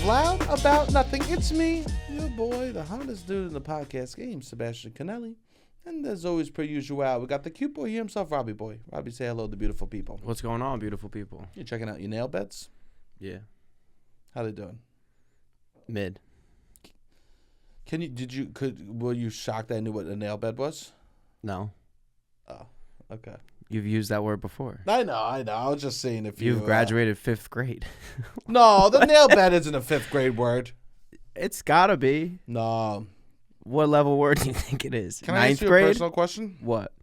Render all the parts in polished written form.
loud about nothing. It's me, your boy, the hottest dude in the podcast game, Sebastian Conelli. And as always, per usual, we got the cute boy here himself, Robbie boy. Robbie, say hello to beautiful people. What's going on, beautiful people? You checking out your nail beds? Yeah. How they doing? Mid. Were you shocked that I knew what a nail bed was? No. Oh, okay. You've used that word before. I know. I was just saying if You've graduated 5th grade. No, the nail bed isn't a 5th grade word. It's gotta be. No. What level word do you think it is? Can I ask you a personal question? What?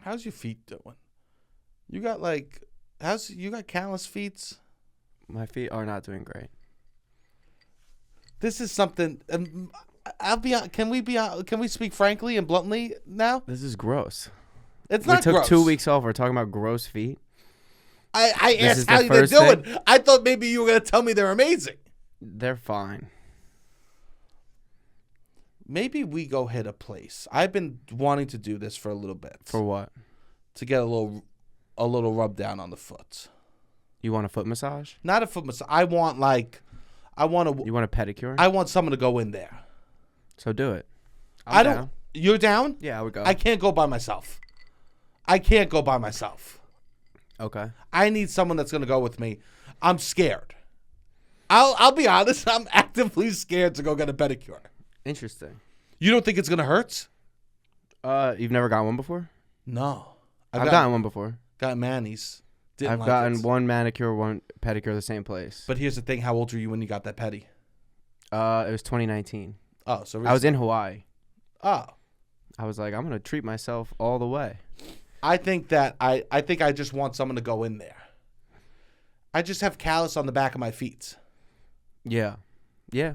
How's your feet doing? You got you got callous feet? My feet are not doing great. This is something. I'll be. Can we speak frankly and bluntly now? This is gross. It's not gross. We took 2 weeks off. We're talking about gross feet. I asked how they're doing. I thought maybe you were gonna tell me they're amazing. They're fine. Maybe we go hit a place. I've been wanting to do this for a little bit. For what? To get a little rub down on the foot. You want a foot massage? Not a foot massage. You want a pedicure? I want someone to go in there. So do it. I don't. Down. You're down? Yeah, I would go. I can't go by myself. Okay. I need someone that's going to go with me. I'm scared. I'll be honest. I'm actively scared to go get a pedicure. Interesting. You don't think it's going to hurt? You've never got one before? No. I've gotten one before. Got manis. I've gotten one manicure, one pedicure, the same place. But here's the thing. How old were you when you got that pedi? It was 2019. Oh, so I was in Hawaii. Oh. I was like, I'm going to treat myself all the way. I think I just want someone to go in there. I just have callus on the back of my feet. Yeah. Yeah.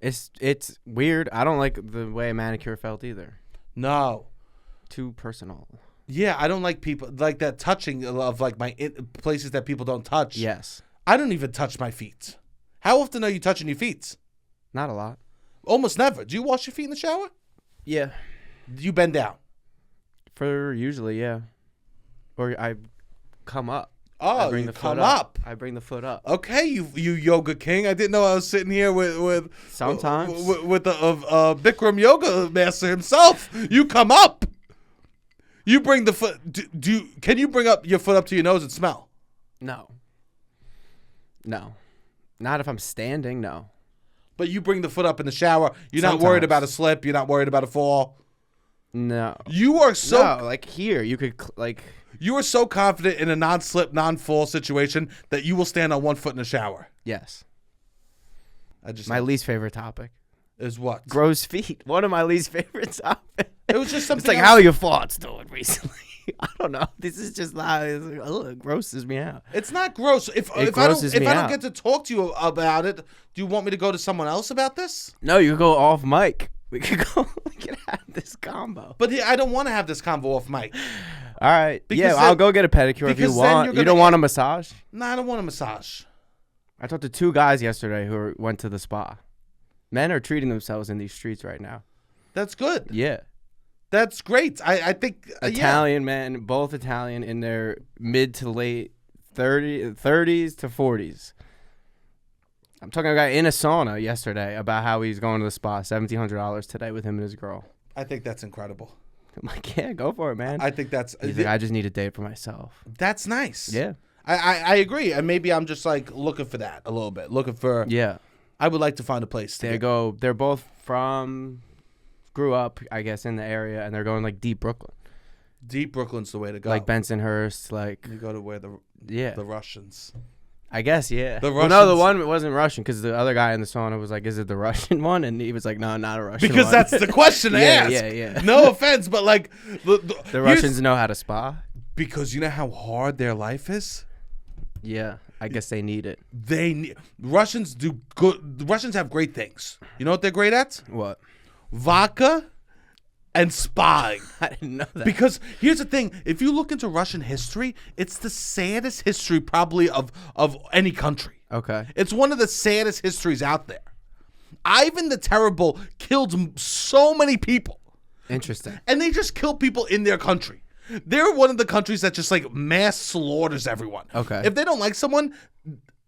It's weird. I don't like the way a manicure felt either. No. Too personal. Yeah, I don't like people like that touching of like places that people don't touch. Yes. I don't even touch my feet. How often are you touching your feet? Not a lot. Almost never. Do you wash your feet in the shower? Yeah. Do you bend down? Usually, yeah. Or I come up. Oh, you come up. I bring the foot up. Okay, you yoga king. I didn't know I was sitting here with sometimes with the Bikram yoga master himself. You come up. You bring the foot. Can you bring up your foot up to your nose and smell? No. Not if I'm standing. No. But you bring the foot up in the shower. You're Sometimes. Not worried about a slip. You're not worried about a fall. No. You are so like here. You could You are so confident in a non-slip, non-fall situation that you will stand on one foot in the shower. Yes. My least favorite topic is what? Gross feet. One of my least favorite topics. It was just something. It's like how are your thoughts doing recently? I don't know. This is just it grosses me out. It's not gross. If I don't get to talk to you about it, do you want me to go to someone else about this? No, you go off mic. We could have this combo. But I don't want to have this combo off mic. All right. I'll go get a pedicure if you want. You don't want a massage? No, I don't want a massage. I talked to 2 guys yesterday who went to the spa. Men are treating themselves in these streets right now. That's good. Yeah. That's great. I think Italian men, both Italian, in their mid to late 30s to 40s. I'm talking to a guy in a sauna yesterday about how he's going to the spa, $1,700 today with him and his girl. I think that's incredible. I'm like, yeah, go for it, man. I think that's. He's like, I just need a date for myself. That's nice. Yeah. I agree, and maybe I'm just like looking for that a little bit, looking for. Yeah. I would like to find a place. They're both grew up, I guess, in the area, and they're going like deep Brooklyn. Deep Brooklyn's the way to go. Like Bensonhurst, like you go to where the Russians. I guess, yeah. The Russians. No, the one wasn't Russian because the other guy in the sauna was like, "Is it the Russian one?" And he was like, "No, not a Russian." Because one. that's the question to ask. Yeah. No offense, but like the Russians know how to spa. Because you know how hard their life is. Yeah, I guess they need it. Russians do good. The Russians have great things. You know what they're great at? What? Vodka and spying. I didn't know that. Because here's the thing. If you look into Russian history, it's the saddest history probably of any country. Okay. It's one of the saddest histories out there. Ivan the Terrible killed so many people. Interesting. And they just kill people in their country. They're one of the countries that just like mass slaughters everyone. Okay. If they don't like someone,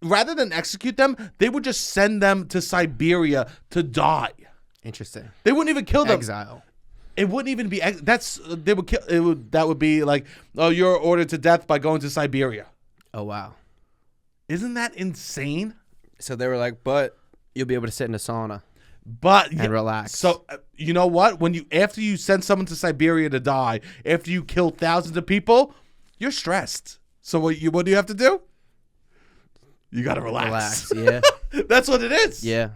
rather than execute them, they would just send them to Siberia to die. Interesting. They wouldn't even kill them. Exile. It wouldn't even be. They would kill. That would be like, oh, you're ordered to death by going to Siberia. Oh wow. Isn't that insane? So they were like, but you'll be able to sit in a sauna and relax. So you know what? After you send someone to Siberia to die, after you kill thousands of people, you're stressed. So what do you have to do? You gotta relax. Yeah. That's what it is. Yeah.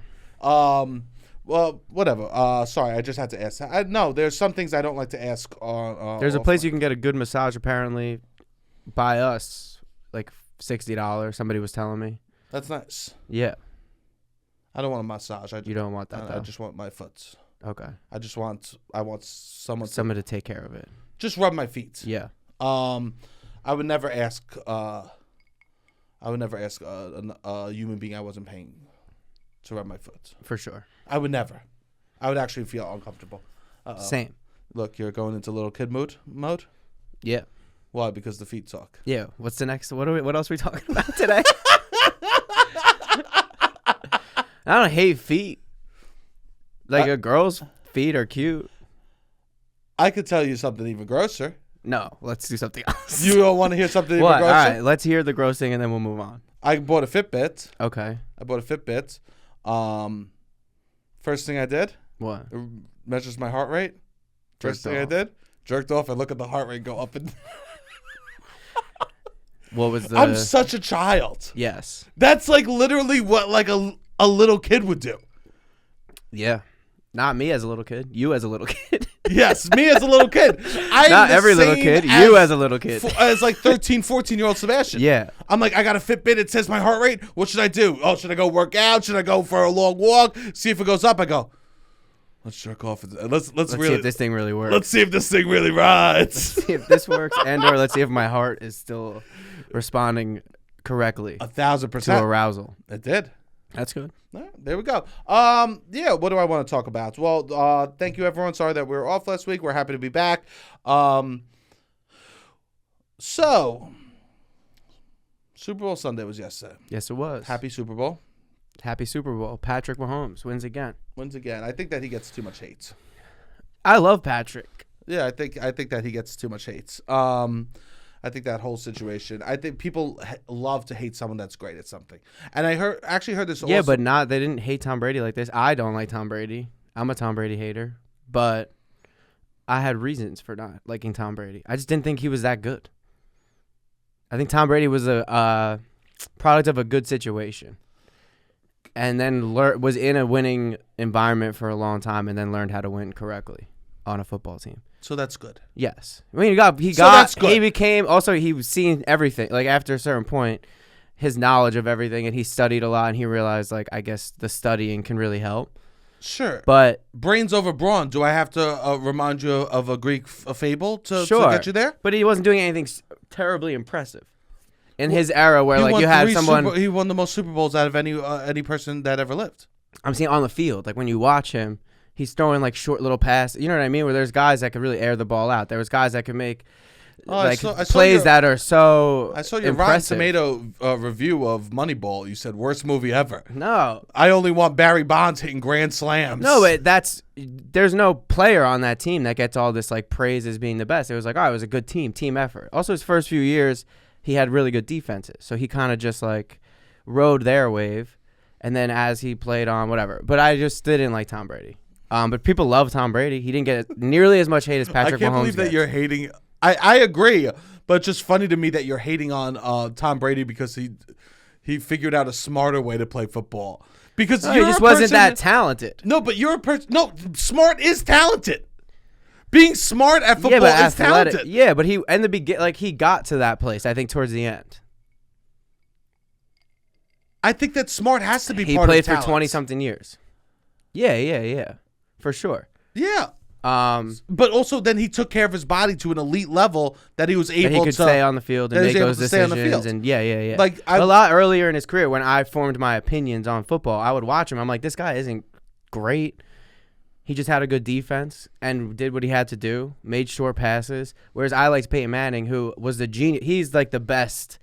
Well, whatever. Sorry, I just had to ask. No, there's some things I don't like to ask. There's a place you can get a good massage apparently by us, like $60. Somebody was telling me. That's nice. Yeah. I don't want a massage. You don't want that, though? I just want my foot. Okay. I want someone to take care of it. Just rub my feet. Yeah. I would never ask. A human being I wasn't paying to rub my foot. For sure. I would never. I would actually feel uncomfortable. Same. Look, you're going into little kid mode. Yeah. Why? Because the feet talk. Yeah. What's the next? What else are we talking about today? I don't hate feet. Like a girl's feet are cute. I could tell you something even grosser. No, let's do something else. You don't want to hear something even grosser? All right, let's hear the gross thing and then we'll move on. I bought a Fitbit. Okay. First thing I did. What? It measures my heart rate. First thing I did. Jerked off and look at the heart rate go up and. What was the? I'm such a child. Yes. That's like literally what like a little kid would do. Yeah. Not me as a little kid. You as a little kid. Yes, me as a little kid. Not every little kid. You as a little kid. As like 13, 14-year-old Sebastian. Yeah. I'm like, I got a Fitbit. It says my heart rate. What should I do? Oh, should I go work out? Should I go for a long walk? See if it goes up. I go, let's jerk off. Let's see if this thing really works. Let's see if this thing really rides. Let's see if this works, or let's see if my heart is still responding correctly. 1,000% to arousal. It did. That's good. There we go. Yeah, what do I want to talk about? Well, thank you, everyone. Sorry that we were off last week. We're happy to be back. So, Super Bowl Sunday was yesterday. Yes, it was. Happy Super Bowl. Happy Super Bowl. Patrick Mahomes wins again. I think that he gets too much hate. I love Patrick. Yeah, I think that he gets too much hate. I think that whole situation. I think people love to hate someone that's great at something. And I actually heard this. Yeah, also. but they didn't hate Tom Brady like this. I don't like Tom Brady. I'm a Tom Brady hater, but I had reasons for not liking Tom Brady. I just didn't think he was that good. I think Tom Brady was a product of a good situation, and then was in a winning environment for a long time, and then learned how to win correctly on a football team. So that's good. Yes. I mean, he was seeing everything. Like after a certain point, his knowledge of everything, and he studied a lot, and he realized, like, I guess the studying can really help. Sure. But brains over brawn. Do I have to remind you of a Greek fable to get you there? But he wasn't doing anything terribly impressive in his era where, like, you had someone. He won the most Super Bowls out of any person that ever lived. I'm saying on the field. Like, when you watch him, he's throwing, like, short little passes. You know what I mean? Where there's guys that could really air the ball out. There was guys that could make plays that are so I saw your impressive. Rotten Tomato review of Moneyball. You said, worst movie ever. No. I only want Barry Bonds hitting grand slams. No, but there's no player on that team that gets all this, like, praise as being the best. It was like, it was a good team effort. Also, his first few years, he had really good defenses. So he kind of just, like, rode their wave. And then as he played on, whatever. But I just didn't like Tom Brady. But people love Tom Brady. He didn't get nearly as much hate as Patrick Mahomes. I can't believe that you're hating. I agree, but it's just funny to me that you're hating on Tom Brady because he figured out a smarter way to play football. Because he just wasn't that talented. No, but you're a person. No, smart is talented. Being smart at football is talented. Yeah, but he got to that place, I think, towards the end. I think that smart has to be part of talent. He played for 20-something years. Yeah. For sure. Yeah. But also then he took care of his body to an elite level that he was able to stay on the field and make those decisions. And yeah. Like a lot earlier in his career, when I formed my opinions on football, I would watch him. I'm like, this guy isn't great. He just had a good defense and did what he had to do, made short passes. Whereas I liked Peyton Manning, who was the genius. He's like the best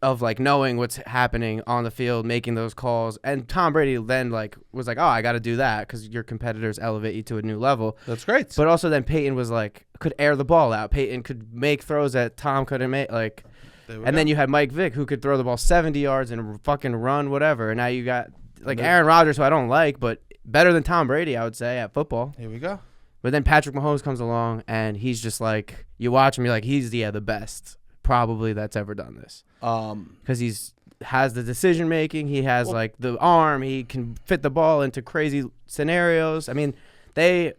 of like knowing what's happening on the field, making those calls. And Tom Brady then like was like, oh, I got to do that because your competitors elevate you to a new level. That's great. But also then Peyton was like, could air the ball out. Peyton could make throws that Tom couldn't make. Like, and then you had Mike Vick who could throw the ball 70 yards and fucking run whatever. And now you got like Aaron Rodgers, who I don't like, but better than Tom Brady, I would say, at football. Here we go. But then Patrick Mahomes comes along and he's just like, you watch him, you're like, he's the best probably that's ever done this. Because he's has the decision making, he has like the arm, he can fit the ball into crazy scenarios. I mean, they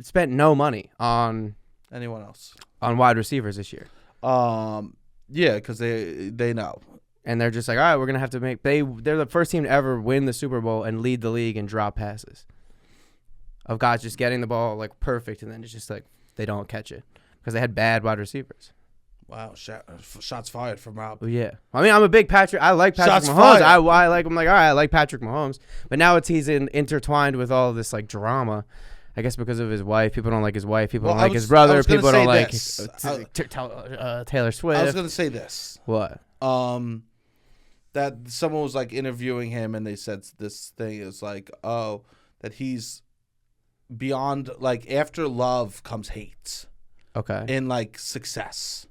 spent no money on anyone else on wide receivers this year. Yeah, because they know, and they're just like, all right, we're gonna have to make. They're the first team to ever win the Super Bowl and lead the league in drop passes. Of guys just getting the ball like perfect, and then it's just like they don't catch it because they had bad wide receivers. Wow, shots fired from Rob. Well, yeah, I mean, I'm a big Patrick. I like Patrick Shots Mahomes. fired. I like. I'm like, all right, I like Patrick Mahomes. But now he's intertwined with all this like drama. I guess because of his wife. People don't like his wife. People don't like his brother. People don't like Taylor Swift. I was gonna say this. What? That someone was like interviewing him, and they said this thing is like, oh, that he's beyond, like, after love comes hate. Okay. In like success.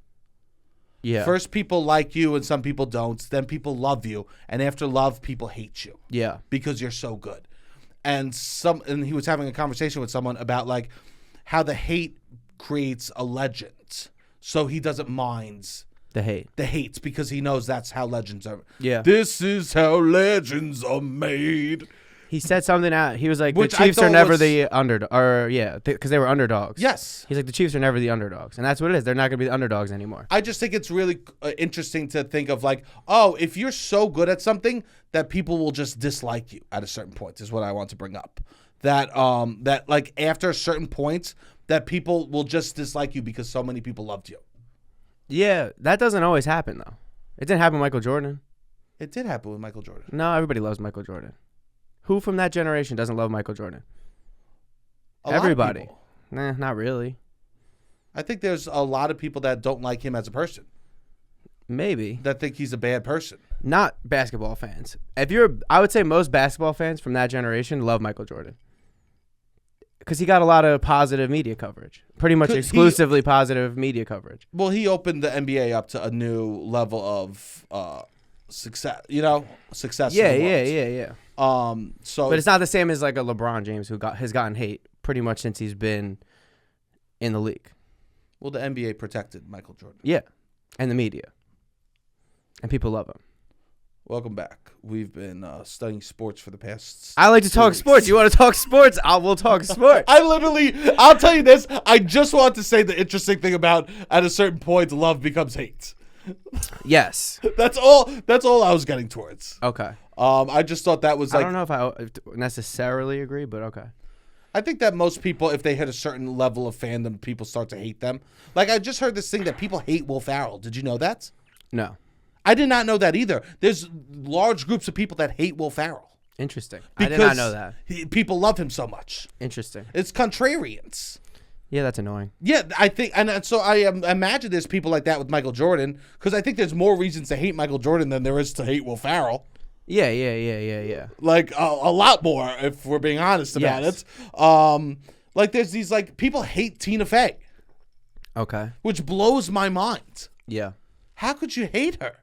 Yeah. First people like you and some people don't. Then people love you, and after love, people hate you. Yeah. Because you're so good. And he was having a conversation with someone about like how the hate creates a legend. So he doesn't mind the hate because he knows that's how legends are. Yeah. This is how legends are made. He said something out. He was like, Which the Chiefs are never the underdog. Or, yeah, because they were underdogs. Yes. He's like, the Chiefs are never the underdogs. And that's what it is. They're not going to be the underdogs anymore. I just think it's really interesting to think of like, oh, if you're so good at something that people will just dislike you at a certain point is what I want to bring up. That like after a certain point that people will just dislike you because so many people loved you. Yeah, that doesn't always happen, though. It didn't happen with Michael Jordan. It did happen with Michael Jordan. No, everybody loves Michael Jordan. Who from that generation doesn't love Michael Jordan? Everybody. Nah, not really. I think there's a lot of people that don't like him as a person. Maybe. That think he's a bad person. Not basketball fans. I would say most basketball fans from that generation love Michael Jordan. Because he got a lot of positive media coverage. Pretty much exclusively positive media coverage. Well, he opened the NBA up to a new level of success. Success. Yeah. So, but it's not the same as like a LeBron James who has gotten hate pretty much since he's been in the league. Well, the NBA protected Michael Jordan. Yeah, and the media, and people love him. Welcome back. We've been studying sports for the past. I like to talk sports. You want to talk sports? We'll talk sports. I'll tell you this. I just want to say the interesting thing about at a certain point, love becomes hate. Yes. That's all I was getting towards. Okay. I just thought that was like. I don't know if I necessarily agree, but okay. I think that most people, if they hit a certain level of fandom, people start to hate them. Like, I just heard this thing that people hate Will Ferrell. Did you know that? No. I did not know that either. There's large groups of people that hate Will Ferrell. Interesting. I did not know that. People love him so much. Interesting. It's contrarians. Yeah, that's annoying. Yeah, I think, and so I imagine there's people like that with Michael Jordan, because I think there's more reasons to hate Michael Jordan than there is to hate Will Ferrell. Yeah. Like a lot more, if we're being honest about it. Like there's these like people hate Tina Fey. Okay. Which blows my mind. Yeah. How could you hate her?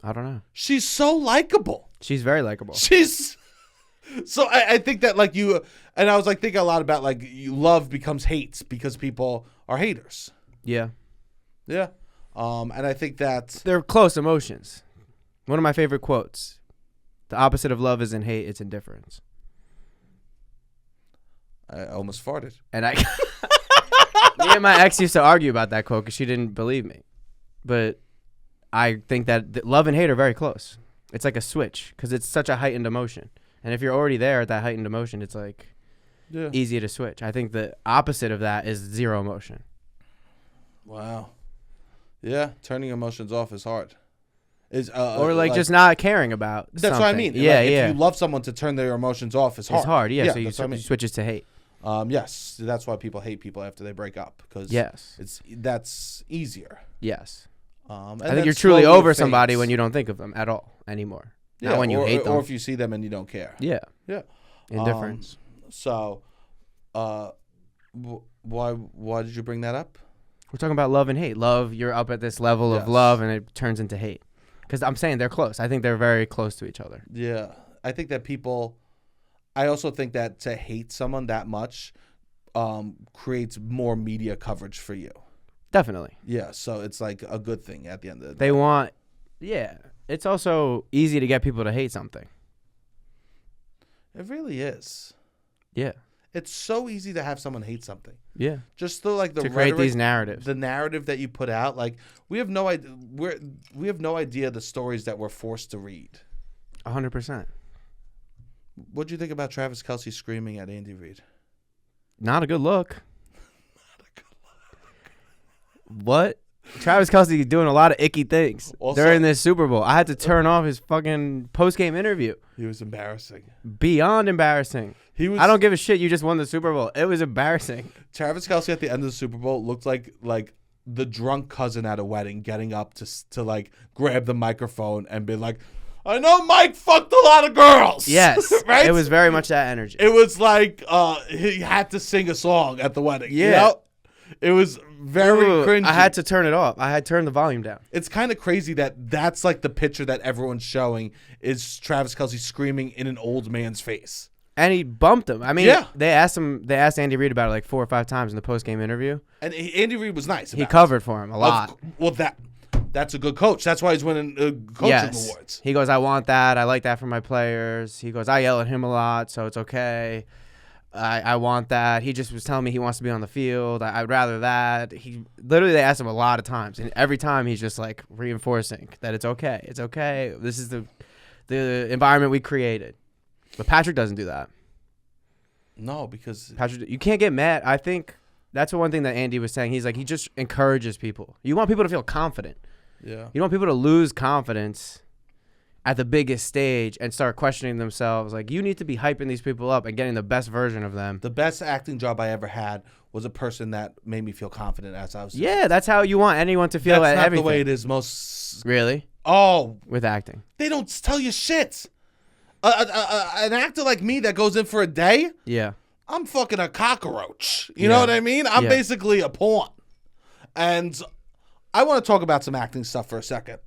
I don't know. She's so likable. She's very likable. So I think that like you, and I was like thinking a lot about like love becomes hate because people are haters. Yeah. Yeah. And I think that they're close emotions. One of my favorite quotes. The opposite of love isn't hate, it's indifference. I almost farted. And me and my ex used to argue about that quote because she didn't believe me. But I think that love and hate are very close. It's like a switch because it's such a heightened emotion. And if you're already there at that heightened emotion, it's like easy to switch. I think the opposite of that is zero emotion. Wow. Yeah, turning emotions off is hard. Or like just not caring about that's something. What I mean. Yeah, like, yeah. If you love someone, to turn their emotions off is hard. It's hard, yeah. So you switch it to hate. Yes, that's why people hate people after they break up because that's easier. Yes. I think you're truly over somebody when you don't think of them at all anymore. Yeah, not when you hate them. Or if you see them and you don't care. Yeah. Yeah. Indifference. So, why did you bring that up? We're talking about love and hate. Love, you're up at this level of love, and it turns into hate. Because I'm saying they're close. I think they're very close to each other. Yeah. I think that I also think that to hate someone that much creates more media coverage for you. Definitely. Yeah, so it's like a good thing at the end of the day. They want, it's also easy to get people to hate something. It really is. Yeah. It's so easy to have someone hate something. Yeah. Just the like the to create these narratives. The narrative that you put out, like we have no idea. We have no idea the stories that we're forced to read. 100%. What'd you think about Travis Kelce screaming at Andy Reid? Not a good look. What? Travis Kelce doing a lot of icky things Also, during this Super Bowl. I had to turn off his fucking post-game interview. He was embarrassing. Beyond embarrassing. I don't give a shit. You just won the Super Bowl. It was embarrassing. Travis Kelce at the end of the Super Bowl looked like the drunk cousin at a wedding getting up to like grab the microphone and be like, I know Mike fucked a lot of girls. Yes. Right? It was very much that energy. It was like he had to sing a song at the wedding. Yeah. You know? It was very cringy. I had to turn it off. I had turned the volume down. It's kind of crazy that's like the picture that everyone's showing is Travis Kelce screaming in an old man's face. And he bumped him. I mean, yeah. They asked Andy Reid about it like 4 or 5 times in the post-game interview. And Andy Reid was nice. He covered for him a lot. That's a good coach. That's why he's winning coaching awards. He goes, I want that. I like that for my players. He goes, I yell at him a lot, so it's okay. I want that. He just was telling me he wants to be on the field. I'd rather that. They asked him a lot of times, and every time he's just like reinforcing that it's okay. It's okay. This is the environment we created. But Patrick doesn't do that. No, because Patrick, you can't get mad. I think that's one thing that Andy was saying. He's like, he just encourages people. You want people to feel confident. Yeah. You don't want people to lose confidence at the biggest stage and start questioning themselves. Like, you need to be hyping these people up and getting the best version of them. The best acting job I ever had was a person that made me feel confident as I was. Yeah, that's how you want anyone to feel. That's not everything. the way it is most. Really? Oh, with acting, they don't tell you shit. An actor like me that goes in for a day. Yeah. I'm fucking a cockroach. You know what I mean? I'm basically a pawn. And I want to talk about some acting stuff for a second.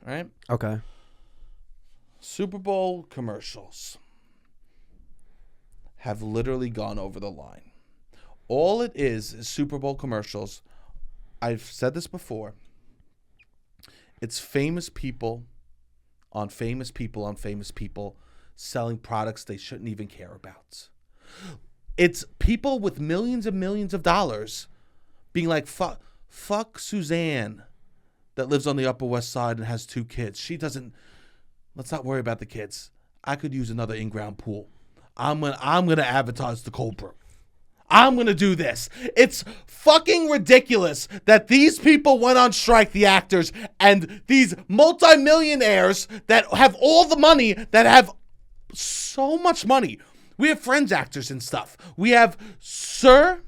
All right? Okay. Super Bowl commercials have literally gone over the line. All it is Super Bowl commercials. I've said this before. It's famous people on famous people on famous people selling products they shouldn't even care about. It's people with millions and millions of dollars being like, fuck Suzanne that lives on the Upper West Side and has 2 kids. She doesn't. Let's not worry about the kids. I could use another in-ground pool. I'm gonna advertise the cold brew. I'm gonna do this. It's fucking ridiculous that these people went on strike, the actors, and these multimillionaires that have all the money, that have so much money. We have Friends actors and stuff. We have Sir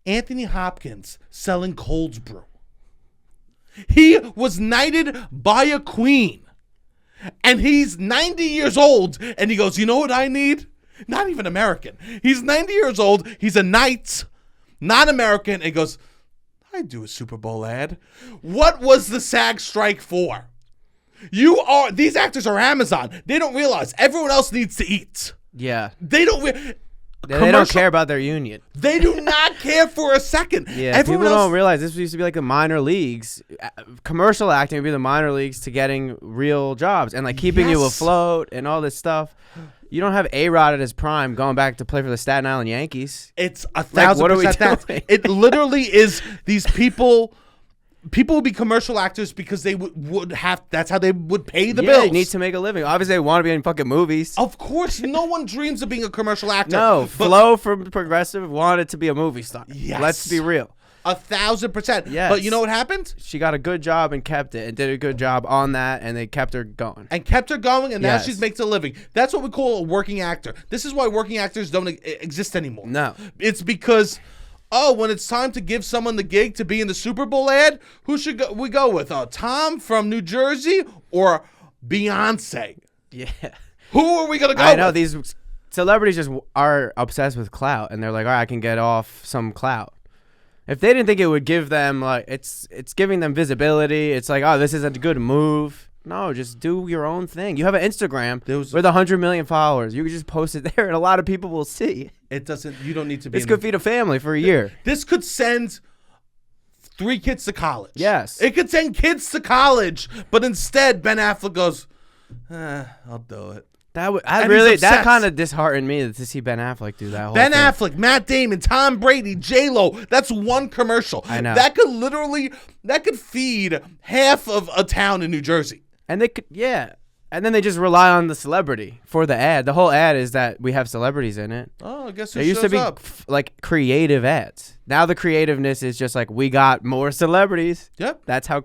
Anthony Hopkins selling cold brew. He was knighted by a queen. And he's 90 years old, and he goes, you know what I need? Not even American. He's 90 years old. He's a knight, not American. And he goes, I do a Super Bowl ad. What was the SAG strike for? These actors are Amazon. They don't realize everyone else needs to eat. Yeah. They don't care about their union. They do not care for a second. Yeah, people don't realize this used to be like the minor leagues. Commercial acting would be the minor leagues to getting real jobs and like keeping you afloat and all this stuff. You don't have A-Rod at his prime going back to play for the Staten Island Yankees. It's 1,000% that. It literally is these people. People would be commercial actors because they would have. That's how they would pay the bills. They need to make a living. Obviously, they want to be in fucking movies. Of course, no one dreams of being a commercial actor. No, Flo from Progressive wanted to be a movie star. Yes, let's be real. 1,000%. Yes. But you know what happened? She got a good job and kept it, and did a good job on that, and they kept her going. And now she makes a living. That's what we call a working actor. This is why working actors don't exist anymore. No, it's because oh, when it's time to give someone the gig to be in the Super Bowl ad, who should we go with? Tom from New Jersey or Beyonce? Yeah. Who are we gonna go? I know with? these celebrities just are obsessed with clout, and they're like, all right, I can get off some clout. If they didn't think it would give them like it's giving them visibility, it's like, oh, this isn't a good move. No, just do your own thing. You have an Instagram with 100 million followers. You can just post it there, and a lot of people will see. It doesn't. You don't need to be. This could feed a family for a year. This could send 3 kids to college. Yes. It could send kids to college, but instead Ben Affleck goes, I'll do it. That kind of disheartened me to see Ben Affleck do that whole Ben thing. Affleck, Matt Damon, Tom Brady, J-Lo. That's one commercial. I know. That could feed half of a town in New Jersey. And they could, yeah. And then they just rely on the celebrity for the ad. The whole ad is that we have celebrities in it. Oh, I guess there used to be like creative ads. Now the creativeness is just like, we got more celebrities. Yep. That's how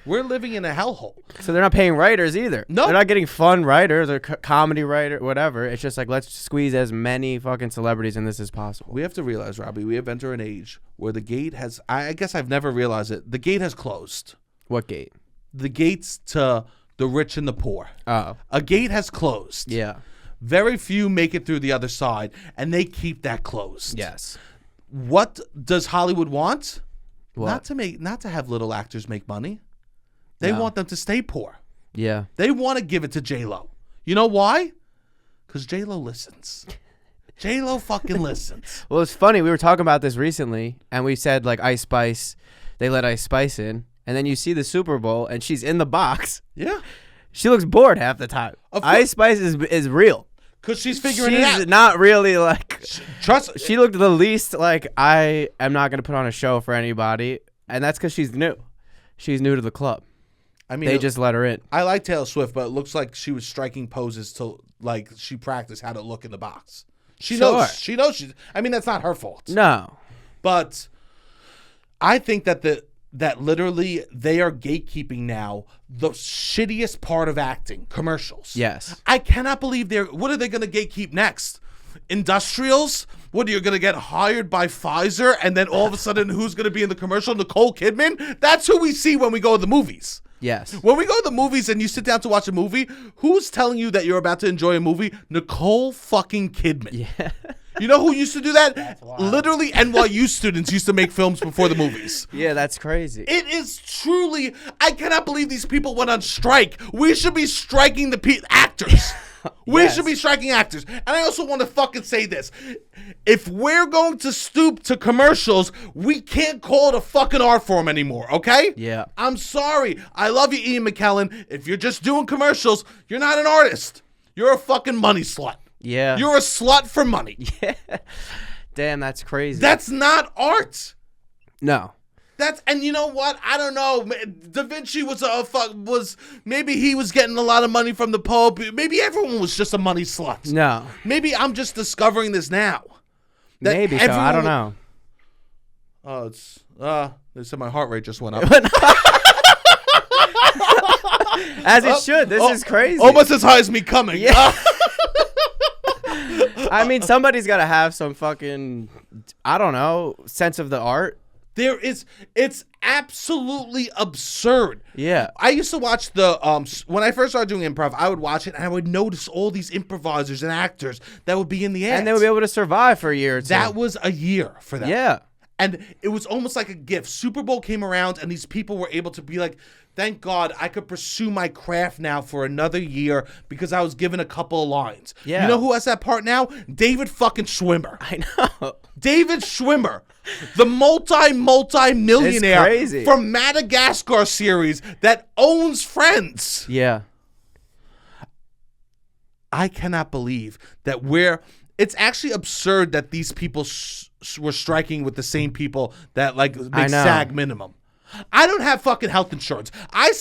we're living in a hellhole. So they're not paying writers either. No, they're not getting fun writers or comedy writer, whatever. It's just like, let's squeeze as many fucking celebrities in this as possible. We have to realize, Robbie, we have entered an age where the gate has. I guess I've never realized it. The gate has closed. What gate? The gates to the rich and the poor. Oh. A gate has closed. Yeah. Very few make it through the other side, and they keep that closed. Yes. What does Hollywood want? What? Not to have little actors make money. They want them to stay poor. Yeah. They want to give it to J-Lo. You know why? Because J-Lo listens. J-Lo fucking listens. Well, it's funny. We were talking about this recently, and we said like Ice Spice, they let Ice Spice in. And then you see the Super Bowl, and she's in the box. Yeah. She looks bored half the time. Ice Spice is real. Because she's figuring it out. She's not really like... Trust. She looked the least like, I am not going to put on a show for anybody. And that's because she's new. She's new to the club. I mean, they just let her in. I like Taylor Swift, but it looks like she was striking poses till like she practiced how to look in the box. She knows. She knows she's... I mean, that's not her fault. No. But I think that literally they are gatekeeping now the shittiest part of acting, commercials. Yes. I cannot believe what are they going to gatekeep next? Industrials? What, are you going to get hired by Pfizer and then all of a sudden who's going to be in the commercial? Nicole Kidman? That's who we see when we go to the movies. Yes. When we go to the movies and you sit down to watch a movie, who's telling you that you're about to enjoy a movie? Nicole fucking Kidman. Yeah. You know who used to do that? Literally NYU students used to make films before the movies. Yeah, that's crazy. It is truly, I cannot believe these people went on strike. We should be striking the actors. We should be striking actors. And I also want to fucking say this. If we're going to stoop to commercials, we can't call it a fucking art form anymore, okay? Yeah. I'm sorry. I love you, Ian McKellen. If you're just doing commercials, you're not an artist. You're a fucking money slut. Yeah. You're a slut for money. Yeah. Damn, that's crazy. That's not art. No. And you know what? I don't know. Da Vinci was maybe he was getting a lot of money from the Pope. Maybe everyone was just a money slut. No. Maybe I'm just discovering this now. Maybe so. I don't know. Oh, they said my heart rate just went up. As it should. This is crazy. Almost as high as me coming. Yeah. I mean, somebody's got to have some fucking, I don't know, sense of the art. It's absolutely absurd. Yeah. I used to watch when I first started doing improv, I would watch it and I would notice all these improvisers and actors that would be in the ads. And they would be able to survive for a year or two. That was a year for them. Yeah. And it was almost like a gift. Super Bowl came around and these people were able to be like, thank God I could pursue my craft now for another year because I was given a couple of lines. Yeah. You know who has that part now? David fucking Schwimmer. I know. David Schwimmer, the multi-millionaire from Madagascar series that owns Friends. Yeah. I cannot believe that it's actually absurd that these people were striking with the same people that like make SAG minimum. I don't have fucking health insurance. I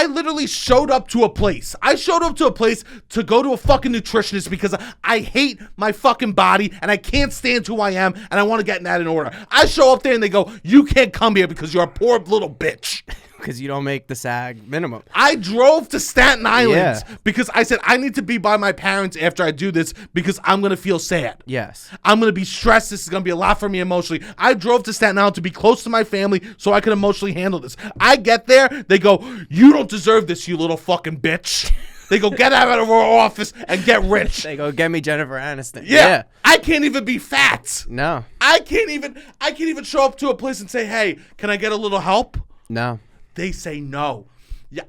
literally showed up to a place. I showed up to a place to go to a fucking nutritionist because I hate my fucking body and I can't stand who I am and I want to get that in order. I show up there and they go, you can't come here because you're a poor little bitch. because you don't make the SAG minimum. I drove to Staten Island Yeah. because I said I need to be by my parents after I do this because I'm going to feel sad. Yes. I'm going to be stressed. This is going to be a lot for me emotionally. I drove to Staten Island to be close to my family so I can emotionally handle this. I get there. They go, you don't deserve this, you little fucking bitch. They go, get out of our office and get rich. They go, get me Jennifer Aniston. Yeah. I can't even be fat. No. I can't even show up to a place and say, hey, can I get a little help? No. They say no. Yeah,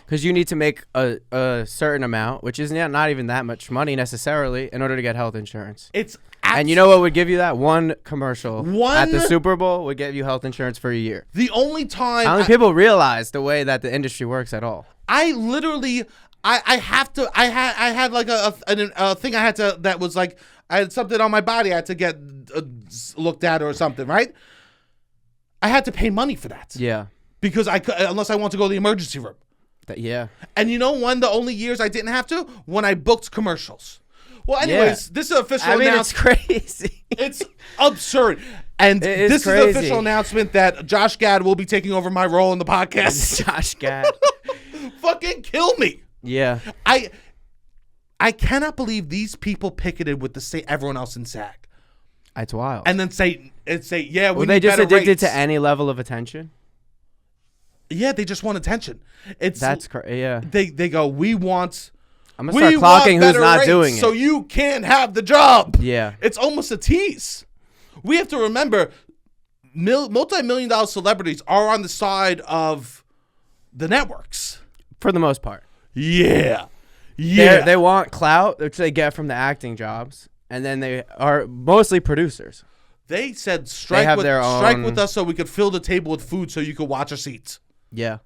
because you need to make a certain amount, which is not even that much money necessarily, in order to get health insurance. And you know what would give you that? One commercial at the Super Bowl would give you health insurance for a year. The only time I don't think people realize the way that the industry works at all. I literally, I had like a thing I had to, that was like, I had something on my body I had to get looked at or something, right? I had to pay money for that. Yeah. Because I could, unless I want to go to the emergency room. Yeah. And you know when the only years I didn't have to? When I booked commercials. Well, anyways, this is official announcement. It's crazy. It's absurd. And this is the official announcement that Josh Gad will be taking over my role in the podcast. Josh Gad. Fucking kill me. Yeah. I cannot believe these people picketed with everyone else in SAG. It's wild. And then say, yeah, we were need they just better addicted rates. to any level of attention? Yeah, they just want attention. That's crazy. Yeah. They go, we want. I'm gonna start clocking who's not doing it, so you can't have the job. Yeah. It's almost a tease. We have to remember, multi-million-dollar celebrities are on the side of the networks for the most part. Yeah. They want clout, which they get from the acting jobs, and then they are mostly producers. They said strike with us so we could fill the table with food so you could watch our seats. Yeah.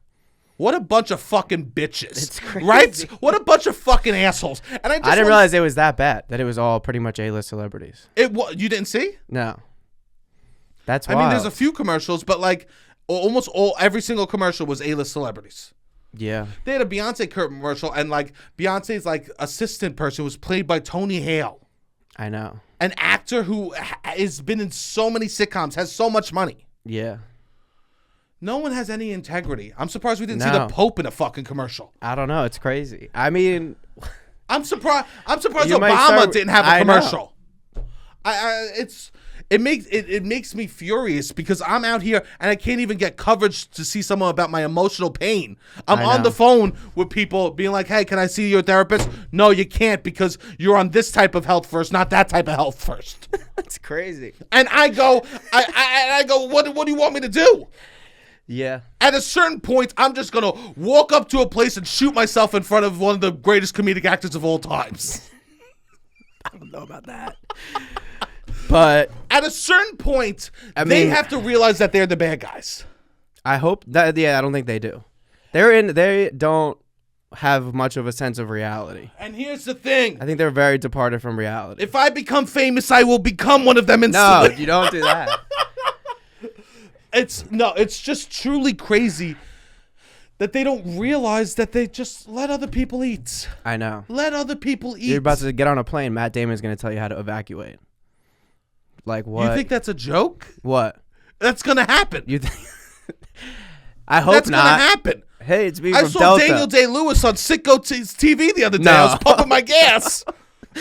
What a bunch of fucking bitches. It's crazy. Right? What a bunch of fucking assholes. And I didn't realize it was that bad, that it was all pretty much A-list celebrities. You didn't see? No. That's wild. I mean, there's a few commercials, but like every single commercial was A-list celebrities. Yeah. They had a Beyonce commercial, and like Beyonce's like assistant person was played by Tony Hale. I know. An actor who has been in so many sitcoms, has so much money. Yeah. No one has any integrity. I'm surprised we didn't see the Pope in a fucking commercial. I don't know. It's crazy. I mean, I'm surprised Obama didn't have a commercial. It makes me furious because I'm out here and I can't even get coverage to see someone about my emotional pain. I'm on the phone with people being like, "Hey, can I see your therapist?" No, you can't because you're on this type of health first, not that type of health first. That's crazy. And I go, what do you want me to do? Yeah. At a certain point, I'm just going to walk up to a place and shoot myself in front of one of the greatest comedic actors of all times. I don't know about that. But at a certain point, they have to realize that they're the bad guys. I hope that. Yeah, I don't think they do. They don't have much of a sense of reality. And here's the thing. I think they're very departed from reality. If I become famous, I will become one of them No, instantly. you don't do that. It's just truly crazy that they don't realize that they just let other people eat. I know. Let other people eat. You're about to get on a plane. Matt Damon's going to tell you how to evacuate. Like what? You think that's a joke? What? That's going to happen. You think? I hope that's not. That's going to happen. Hey, it's me from Delta. I saw Daniel Day-Lewis on Sitco TV the other day. I was pumping my gas.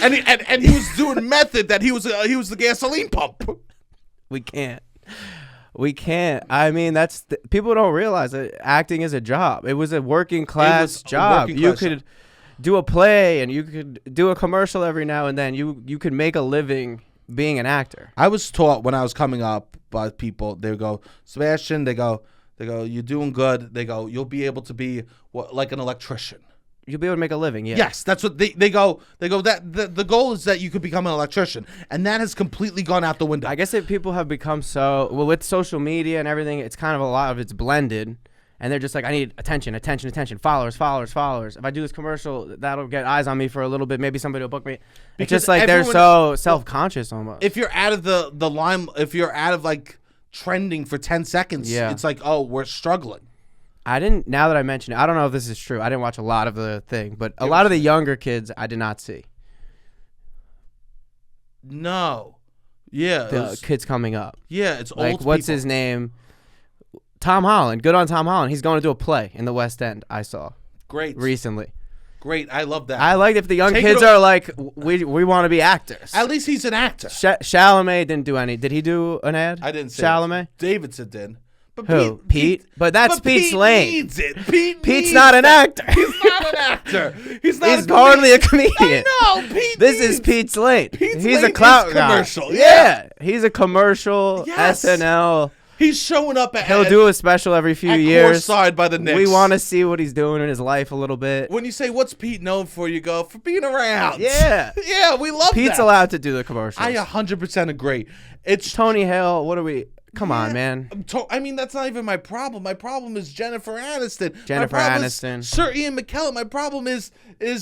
And he was doing method that he was the gasoline pump. We can't. I mean, people don't realize that acting is a job. It was a working class job. You could do a play and you could do a commercial every now and then. You could make a living being an actor. I was taught when I was coming up by people, they go, Sebastian, they go, you're doing good. They go, you'll be able to be like an electrician. You'll be able to make a living, yeah. Yes, that's what they go. They go that the goal is that you could become an electrician, and that has completely gone out the window. I guess if people have become with social media and everything, it's kind of a lot of it's blended, and they're just like, I need attention, followers. If I do this commercial, that'll get eyes on me for a little bit. Maybe somebody will book me. It's just like they're so self-conscious almost. If you're out of the line, if you're out of like trending for 10 seconds, it's like, oh, we're struggling. Now that I mention it, I don't know if this is true. I didn't watch a lot of the thing, but a lot of the younger kids I did not see. No. Yeah. The kids coming up. Yeah, it's like, old what's people. His name? Tom Holland. Good on Tom Holland. He's going to do a play in the West End. I saw Great. recently. Great. I love that. I like if the young Take kids it are like, we want to be actors. At least he's an actor. Chalamet didn't do any. Did he do an ad? I didn't say Chalamet. Davidson did. But Who? Pete? But that's Pete's lane. Needs it. Pete's not an actor. He's not an actor. He's not. He's hardly a comedian. I know. Pete. This is Pete's lane. Pete's He's lane a clout is guy. commercial. Yeah. He's a commercial. Yes. SNL. He's showing up at. He'll do a special every few at years. Courtside by the Knicks. We want to see what he's doing in his life a little bit. When you say what's Pete known for, you go for being around. Yeah. Yeah, we love Pete's that. allowed to do the commercials. I 100% agree. It's Tony Hale. What are we? Come on, man. I mean, that's not even my problem. My problem is Jennifer Aniston. Jennifer my problem Aniston. Is Sir Ian McKellen. My problem is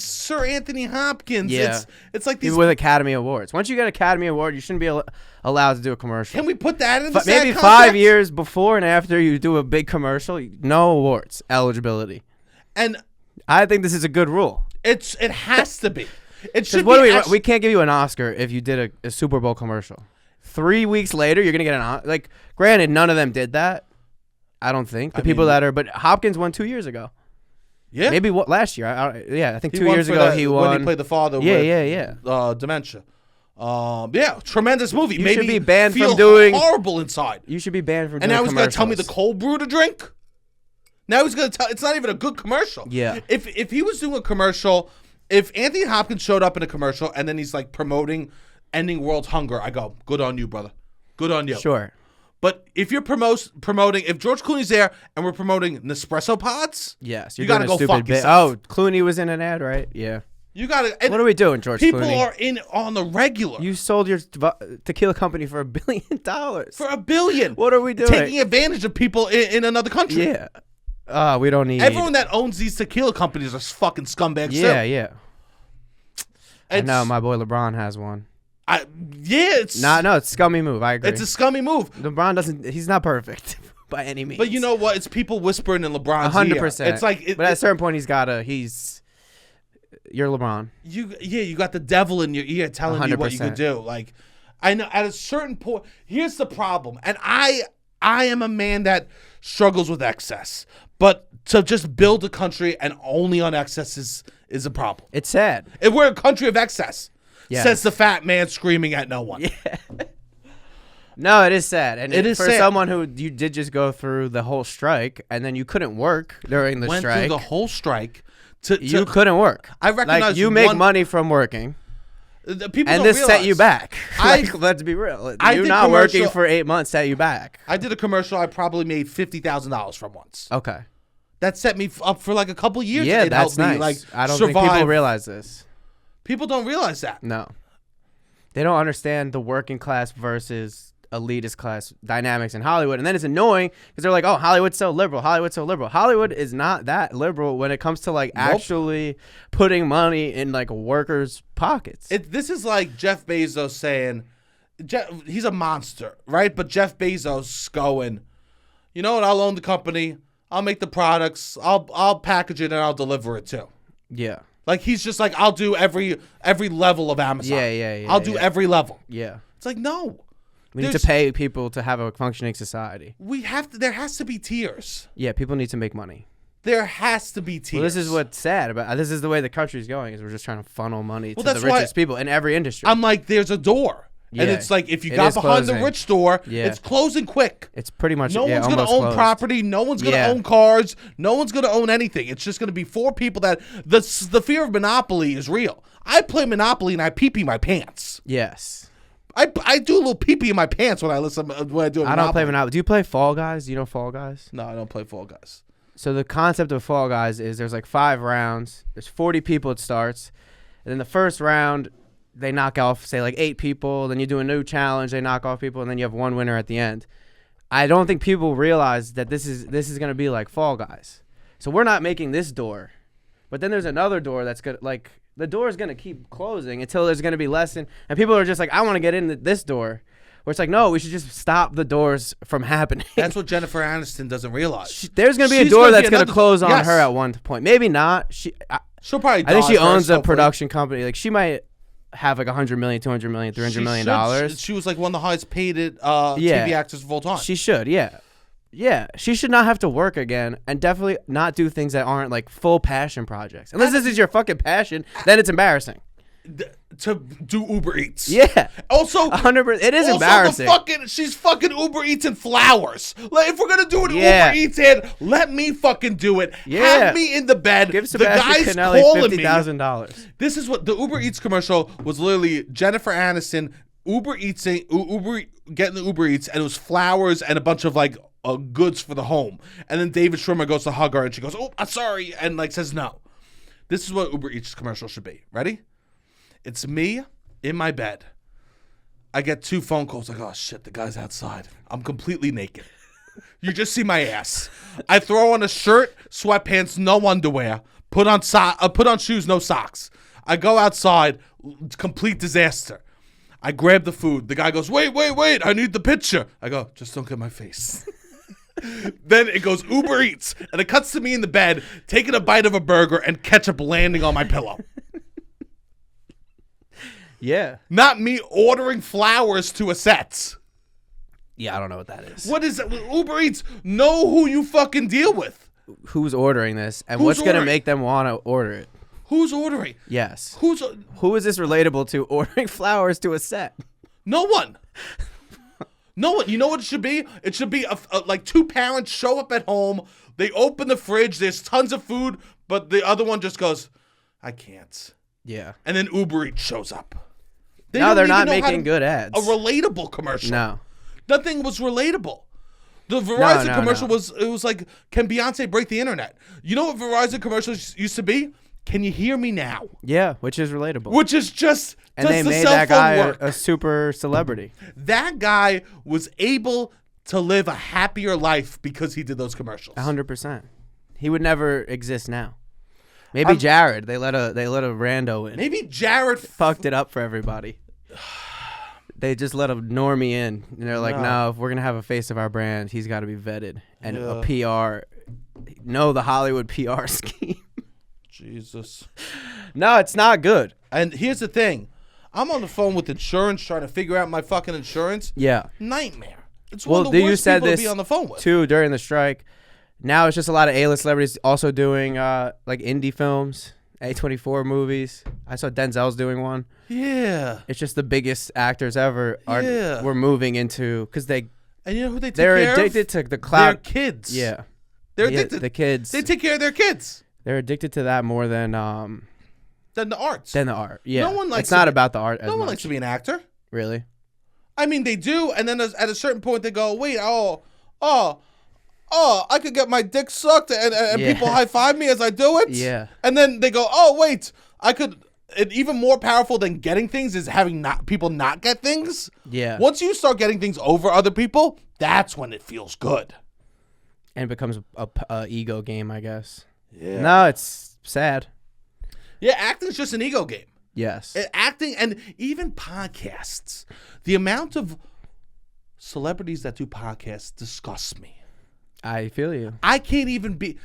Sir Anthony Hopkins. Yeah. It's like these. Even with Academy Awards. Once you get Academy Award, you shouldn't be allowed to do a commercial. Can we put that in the maybe SAG 5 contract? years before and after you do a big commercial, no awards eligibility. And I think this is a good rule. it has to be. It should What be. we can't give you an Oscar if you did a Super Bowl commercial. 3 weeks later, you're gonna get an Oscar. Like, granted, none of them did that. I don't think but Hopkins won 2 years ago. Yeah. Maybe last year. I think He 2 won years for ago that- he when won. he played the father. Yeah. with, dementia. Yeah, tremendous movie. You Maybe should be banned feel from doing- horrible inside. You should be banned from. And doing now he's going to tell me the commercials. cold brew to drink? Now he's going to tell. It's not even a good commercial. Yeah. If he was doing a commercial, if Anthony Hopkins showed up in a commercial and then he's like promoting ending world hunger, I go, good on you, brother. Good on you. Sure. But if you're promoting, if George Clooney's there and we're promoting Nespresso pods, Yes, you you're got to doing a go stupid fuck bit. yourself. Oh, Clooney was in an ad, right? Yeah. You got to. What are we doing, George People Clooney? are in on the regular. You sold your tequila company for $1 billion. For $1 billion. What are we doing? Taking advantage of people in another country. Yeah. We don't need. Everyone that owns these tequila companies are fucking scumbags. Yeah, too. yeah. I know my boy LeBron has one. It's No, it's a scummy move. I agree. It's a scummy move. LeBron doesn't. He's not perfect by any means. But you know what? It's people whispering in LeBron's 100%. ear. It's like, but at a certain point, you're LeBron. You got the devil in your ear telling you what you could do. Like, I know at a certain point. Here's the problem, and I am a man that struggles with excess, but to just build a country and only on excess is a problem. It's sad. If we're a country of excess, Yes. says the fat man screaming at no one. Yeah. No, it is sad. And It is for sad. someone who you did just go through the whole strike and then you couldn't work during the Went strike. through the whole strike. You couldn't work. I recognize like you make money from working. The people And don't this set you realize. back. Let's be real. I You did not working commercial- for 8 months set you back. I did a commercial I probably made $50,000 from once. Okay. That set me up for like a couple years. Yeah, It that's helped me, nice. like, I don't survive. think people realize this. People don't realize that. No. They don't understand the working class versus elitist class dynamics in Hollywood. And then it's annoying because they're like, oh, Hollywood's so liberal. Hollywood's so liberal. Hollywood is not that liberal when it comes to like actually putting money in like workers' pockets. This is like Jeff Bezos saying, he's a monster, right? But Jeff Bezos going, you know what? I'll own the company. I'll make the products. I'll package it and I'll deliver it too. Yeah. Like he's just like, I'll do every level of Amazon. Yeah. I'll do every level. Yeah. It's like, no. We need to pay people to have a functioning society. There has to be tiers. Yeah, people need to make money. There has to be tiers. Well, this is what's sad about this is the way the country's going is we're just trying to funnel money to that's the why richest people in every industry. I'm like, there's a door. And Yeah. it's like, if you It got is behind the closing. rich door, Yeah. it's closing quick. It's pretty much No one's going to almost own closed. property. No one's going to Yeah. own cars. No one's going to own anything. It's just going to be four people that the fear of monopoly is real. I play Monopoly and I pee-pee my pants. Yes. I do a little pee-pee in my pants when I do a Monopoly. I don't play Monopoly. Do you play Fall Guys? Do you know Fall Guys? No, I don't play Fall Guys. So the concept of Fall Guys is there's like 5 rounds. There's 40 people it starts. And then the first round, they knock off, say, like 8 people. Then you do a new challenge. They knock off people. And then you have one winner at the end. I don't think people realize that this is going to be like Fall Guys. So we're not making this door. But then there's another door that's going to, like, the door is going to keep closing until there's going to be less. And people are just like, I want to get in this door. Where it's like, no, we should just stop the doors from happening. That's what Jennifer Aniston doesn't realize. There's going to be a She's door gonna be that's going to another- close on Yes. her at one point. Maybe not. She'll probably I think she die owns first, a hopefully. production company. Like she might have like $100 million, $200 million, $300 million. She was like one of the highest paid Yeah. TV actors of all time. She should, yeah. Yeah, she should not have to work again, and definitely not do things that aren't like full passion projects. Unless this is your fucking passion, then it's embarrassing. To do Uber Eats. Yeah. Also, 100%. It is also embarrassing. She's fucking Uber Eats and flowers. Like, if we're gonna do an Yeah. Uber Eats ad, let me fucking do it. Yeah. Have me in the bed. Give the Sebastian guy's Conelli calling me. $50,000. This is what the Uber Eats commercial was. Literally Jennifer Aniston getting the Uber Eats, and it was flowers and a bunch of like goods for the home. And then David Schwimmer goes to hug her, and she goes, "Oh, I'm sorry," and like says no. This is what Uber Eats commercial should be. Ready? It's me in my bed. I get 2 phone calls. Like, oh shit, the guy's outside. I'm completely naked. You just see my ass. I throw on a shirt, sweatpants, no underwear. Put on shoes, no socks. I go outside. Complete disaster. I grab the food. The guy goes, wait. I need the picture. I go, just don't get my face. Then it goes Uber Eats, and it cuts to me in the bed, taking a bite of a burger and ketchup landing on my pillow. Yeah. Not me ordering flowers to a set. Yeah, I don't know what that is. What is that? Uber Eats, know who you fucking deal with. Who's ordering this, and Who's what's going to ordering? make them want to order it? Who's ordering? Yes. Who is this relatable to, ordering flowers to a set? No one. No one. You know what it should be? It should be like 2 parents show up at home. They open the fridge. There's tons of food, but the other one just goes, I can't. Yeah. And then Uber Eats shows up. No, they're not making good ads. A relatable commercial. No. Nothing was relatable. The Verizon commercial no. was like, can Beyonce break the internet? You know what Verizon commercials used to be? Can you hear me now? Yeah, which is relatable. Which is just and does they the made cell that phone guy work. a super celebrity. That guy was able to live a happier life because he did those commercials. 100%. He would never exist now. Maybe Jared. They let a rando in. Maybe Jared fucked it up for everybody. They just let a normie in, and they're like, "No, if we're gonna have a face of our brand, he's got to be vetted and a PR." No, the Hollywood PR scheme. Jesus. No, it's not good. And here's the thing: I'm on the phone with insurance trying to figure out my fucking insurance. Yeah, nightmare. It's one of the worst people to be on the phone with. Too during the strike. Now it's just a lot of A-list celebrities also doing like indie films, A24 movies. I saw Denzel's doing one. Yeah. It's just the biggest actors ever were moving into because and you know who they take they're care addicted of? to the cloud. Their kids. Yeah. They're addicted. The kids. They take care of their kids. They're addicted to that more than the arts. Than the art. Yeah. No one likes it's not about the art. No one likes to be an actor. Really? I mean, they do, and then at a certain point they go, "Wait, I could get my dick sucked and people high five me as I do it." Yeah. And then they go, "Oh, wait, I could." And even more powerful than getting things is having people not get things. Yeah. Once you start getting things over other people, that's when it feels good. And it becomes a ego game, I guess. Yeah. No, it's sad. Yeah, acting's just an ego game. Yes. Acting and even podcasts. The amount of celebrities that do podcasts disgusts me. I feel you. I can't even do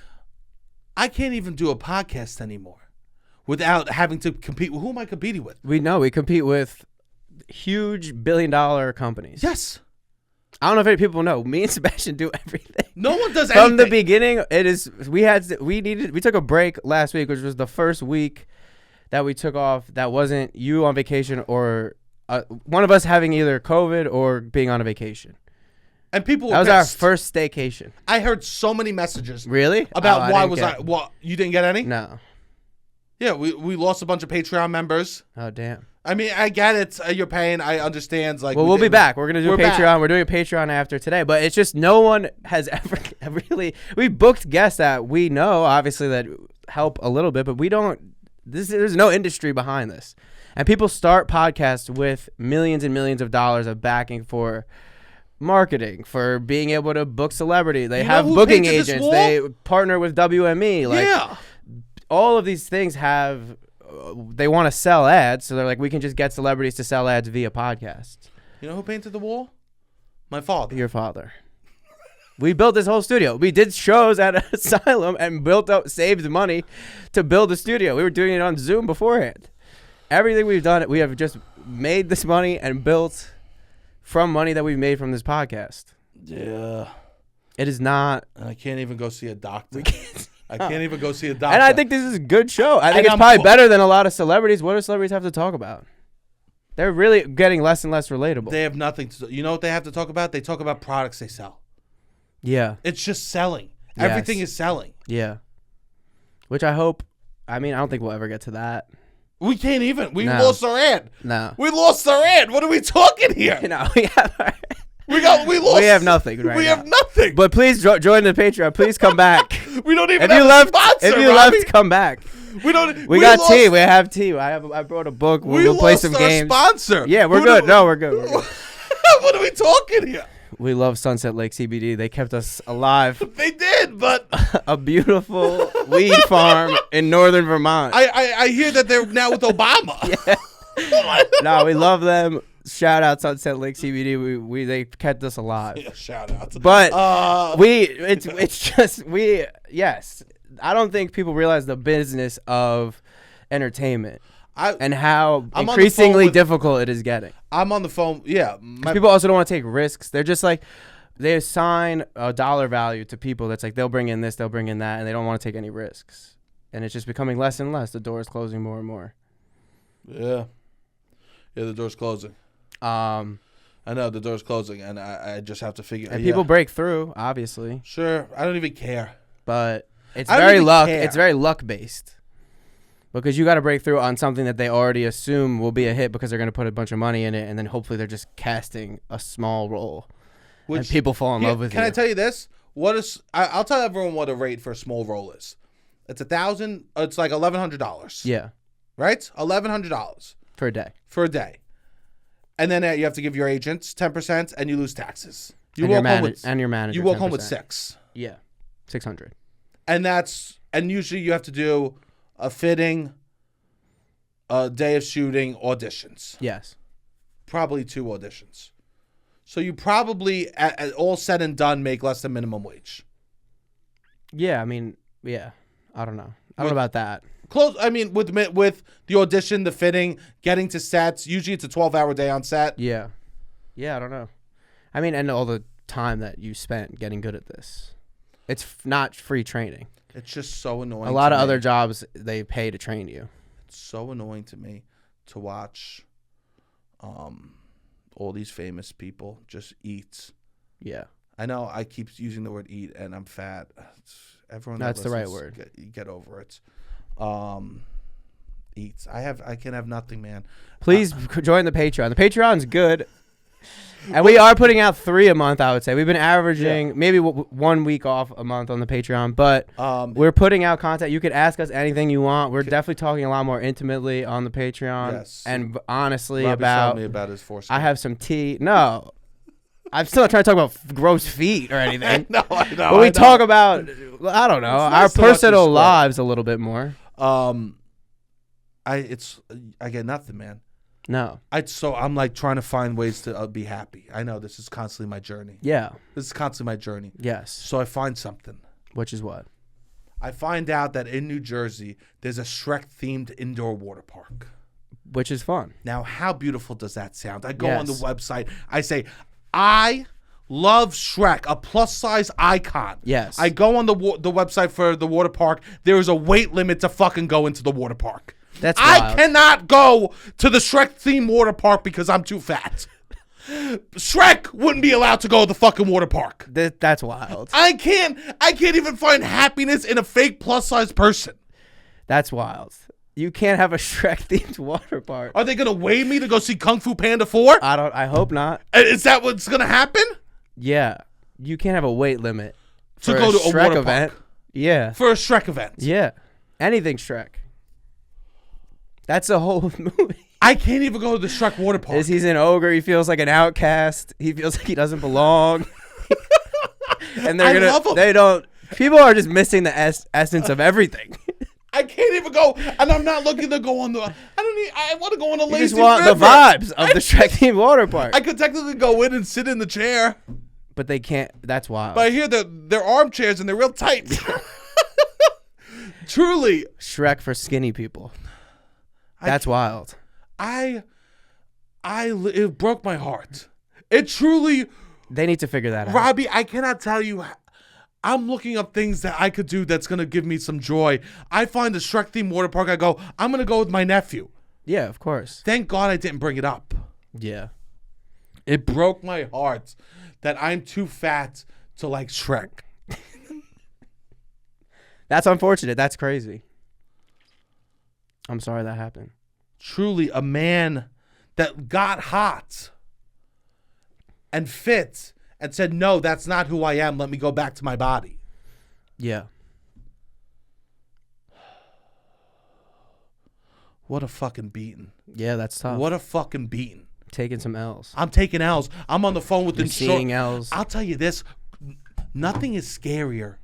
a podcast anymore without having to compete. Who am I competing with? We compete with huge billion-dollar companies. Yes. I don't know if any people know. Me and Sebastian do everything. No one does anything. From the beginning, we took a break last week, which was the first week that we took off that wasn't you on vacation or one of us having either COVID or being on a vacation. And people were That was pissed. our first staycation. I heard so many messages. Really? About what you didn't get any? No. Yeah, we lost a bunch of Patreon members. Oh, damn. I mean, I get it. You're paying. I understand. Like, well, we'll be back. We're going to do a Patreon. Back. We're doing a Patreon after today. But it's just no one has ever really... We booked guests that we know, obviously, that help a little bit. But we don't... There's no industry behind this. And people start podcasts with millions and millions of dollars of backing for marketing, for being able to book celebrity. They have booking agents. They partner with WME. Like, all of these things have... they want to sell ads, so they're like, we can just get celebrities to sell ads via podcasts. You know who painted the wall? My father. Your father. We built this whole studio. We did shows at Asylum and saved money to build a studio. We were doing it on Zoom beforehand. Everything we've done, we have just made this money and built from money that we've made from this podcast. Yeah. It is not. And I can't even go see a doctor. We can't. I can't even go see a doctor. And I think this is a good show. I think And it's I'm probably cool. better than a lot of celebrities. What do celebrities have to talk about? They're really getting less and less relatable. They have nothing to. You know what they have to talk about? They talk about products they sell. Yeah. It's just selling. Yes. Everything is selling. Yeah. Which I hope. I mean, I don't think we'll ever get to that. We can't even. We No. lost our ad. No. We lost our ad. What are we talking here? You know, we have. We lost. We have nothing right We now. have nothing. But please join the Patreon. Please come back. We don't even If have you a left, sponsor, if you Robbie. left, come back. We don't. We got lost, tea. We have tea. I brought a book. We We'll play lost some our games. sponsor. Yeah, we're Who good. do- No, we're good. We're good. What are we talking here? We love Sunset Lake CBD. They kept us alive. They did, but A beautiful weed farm in northern Vermont. I hear that they're now with Obama. No, we love them. Shout out Sunset Lake CBD. We they kept us alive. Yeah, shout out. But it's just yes. I don't think people realize the business of entertainment and how I'm on the increasingly phone with- difficult it is getting. I'm on the phone. Yeah, People also don't want to take risks. They're just like they assign a dollar value to people that's like they'll bring in this, they'll bring in that, and they don't want to take any risks. And it's just becoming less and less. The door is closing more and more. Yeah, the door's closing. I know the door's closing, and I just have to figure. And people break through, obviously, Sure, I don't even care. but it's I don't very even luck. care. It's very luck based. Because you got to break through on something that they already assume will be a hit because they're going to put a bunch of money in it, and then hopefully they're just casting a small role, and people fall in love with you. Can I tell you this? I'll tell everyone what a rate for a small role is. It's $1,000. It's like $1,100. Yeah, Right? $1,100 for a day. for a day, and then you have to give your agents 10%, and you lose taxes. You and your walk home with and your manager. you walk home with 10%. 6, Yeah, 600. and usually you have to do a fitting, a day of shooting, auditions. Yes. Probably 2 auditions. So you probably, at all said and done, make less than minimum wage. Yeah, I mean, yeah. I don't know. I don't know about that. Close. I mean, with the audition, the fitting, getting to sets. Usually, it's a 12-hour day on set. Yeah. Yeah, I don't know. I mean, and all the time that you spent getting good at this. It's not free training. It's just so annoying. A lot to of me. other jobs, they pay to train you. It's so annoying to me to watch, all these famous people just eat. Yeah. I know I keep using the word eat, and I'm fat. Everyone. That's the right listens, word. Get over it. Eats. I can have nothing, man. Please join the Patreon. The Patreon's good. And we are putting out 3 a month, I would say. We've been averaging maybe 1 week off a month on the Patreon, but we're putting out content. You could ask us anything you want. We're definitely talking a lot more intimately on the Patreon. Yes. And honestly, Robbie's telling me about his foreskin. I have some tea. No. I'm still not trying to talk about gross feet or anything. No, I know. But we talk about, I don't know, It's our nice to watch personal you sweat. lives a little bit more. I get nothing, man. No. I'm like trying to find ways to be happy. I know this is constantly my journey. Yeah. This is constantly my journey. Yes. So I find something. Which is what? I find out that in New Jersey, there's a Shrek-themed indoor water park. Which is fun. Now, how beautiful does that sound? I go on the Yes. website. I say, I love Shrek, a plus-size icon. Yes. I go on the website for the water park. There is a weight limit to fucking go into the water park. That's I wild. cannot go to the Shrek-themed water park because I'm too fat. Shrek wouldn't be allowed to go to the fucking water park. That's wild. I can't even find happiness in a fake plus-size person. That's wild. You can't have a Shrek-themed water park. Are they going to weigh me to go see Kung Fu Panda 4? I hope not. Is that what's going to happen? Yeah. You can't have a weight limit To for go to a Shrek water event. park. Yeah. For a Shrek event. Yeah. Anything Shrek. That's a whole movie. I can't even go to the Shrek water park. He's an ogre. He feels like an outcast. He feels like he doesn't belong. And I love him. they don't. People are just missing the essence of everything. I can't even go, and I'm not looking to go on the. I want to go on a You lazy just want river. the vibes of the Shrek-themed water park. I could technically go in and sit in the chair, But they can't. That's wild. but I hear that they're armchairs and they're real tight. Truly, Shrek for skinny people. That's wild. it broke my heart. It truly, They need to figure that out. Robbie, I cannot tell you I'm looking up things that I could do that's going to give me some joy. I find the Shrek themed water park. I go, I'm going to go with my nephew. Yeah, of course. Thank God I didn't bring it up. Yeah. It broke my heart that I'm too fat to like Shrek. That's unfortunate. That's crazy. I'm sorry that happened. Truly a man that got hot and fit and said, no, that's not who I am. Let me go back to my body. Yeah. What a fucking beating. Yeah, that's tough. What a fucking beating. Taking some L's. I'm taking L's. I'm on the phone with Seeing L's. I'll tell you this. Nothing is scarier.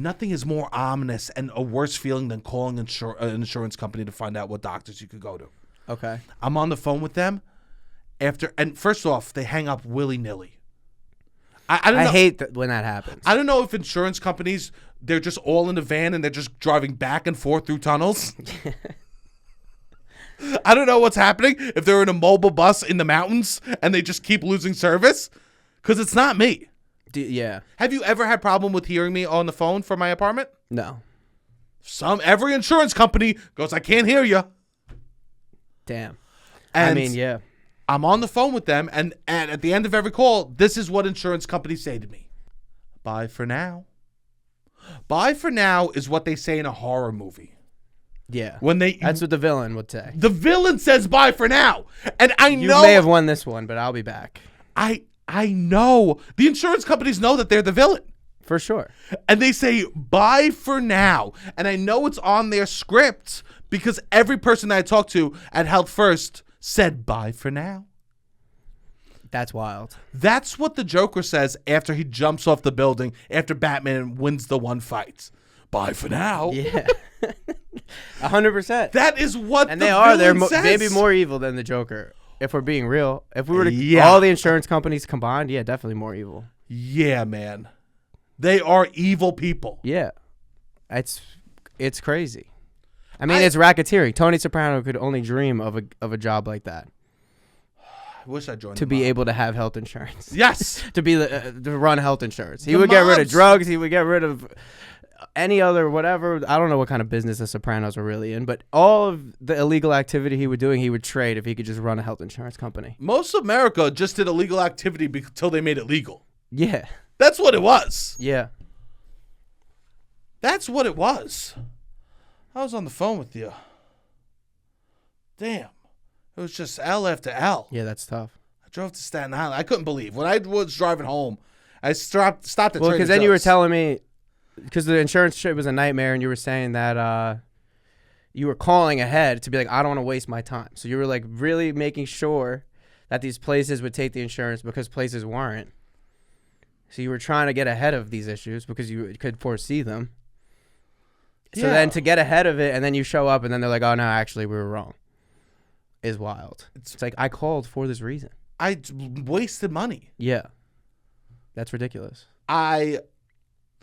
Nothing is more ominous and a worse feeling than calling an insurance company to find out what doctors you could go to. Okay. I'm on the phone with them and first off, they hang up willy-nilly. I don't know. I hate when that happens. I don't know if insurance companies, they're just all in the van and they're just driving back and forth through tunnels. I don't know what's happening, if they're in a mobile bus in the mountains and they just keep losing service, because it's not me. Yeah. Have you ever had problem with hearing me on the phone from my apartment? No. Every insurance company goes, I can't hear you. Damn. And I mean, yeah. I'm on the phone with them, and at the end of every call, this is what insurance companies say to me. Bye for now. Bye for now is what they say in a horror movie. Yeah. That's what the villain would say. The villain says bye for now. And I know you may have won this one, but I'll be back. I know. The insurance companies know that they're the villain. For sure. And they say bye for now. And I know it's on their script because every person that I talked to at Health First said bye for now. That's wild. That's what the Joker says after he jumps off the building after Batman wins the one fight. Bye for now. Yeah. 100%. That is what and the they are. They're says. maybe more evil than the Joker. If we're being real. If we were to all the insurance companies combined, yeah, definitely more evil. Yeah, man. They are evil people. Yeah. It's crazy. I mean, it's racketeering. Tony Soprano could only dream of a job like that. I wish I joined to be able to have health insurance. Yes. to run health insurance. He would get rid of drugs. He would get rid of any other whatever. I don't know what kind of business the Sopranos were really in, but all of the illegal activity he would doing, he would trade if he could just run a health insurance company. Most of America just did illegal activity until they made it legal. Yeah. That's what it was. Yeah. That's what it was. I was on the phone with you. Damn. It was just L after L. Yeah, that's tough. I drove to Staten Island. I couldn't believe. When I was driving home, I stopped at Trader Joe's. Because then you were telling me, because the insurance shit was a nightmare, and you were saying that you were calling ahead to be like, I don't want to waste my time. So you were like really making sure that these places would take the insurance because places weren't. So you were trying to get ahead of these issues because you could foresee them. So then to get ahead of it, and then you show up, and then they're like, oh, no, actually, we were wrong, is wild. It's like, I called for this reason. I wasted money. Yeah. That's ridiculous. After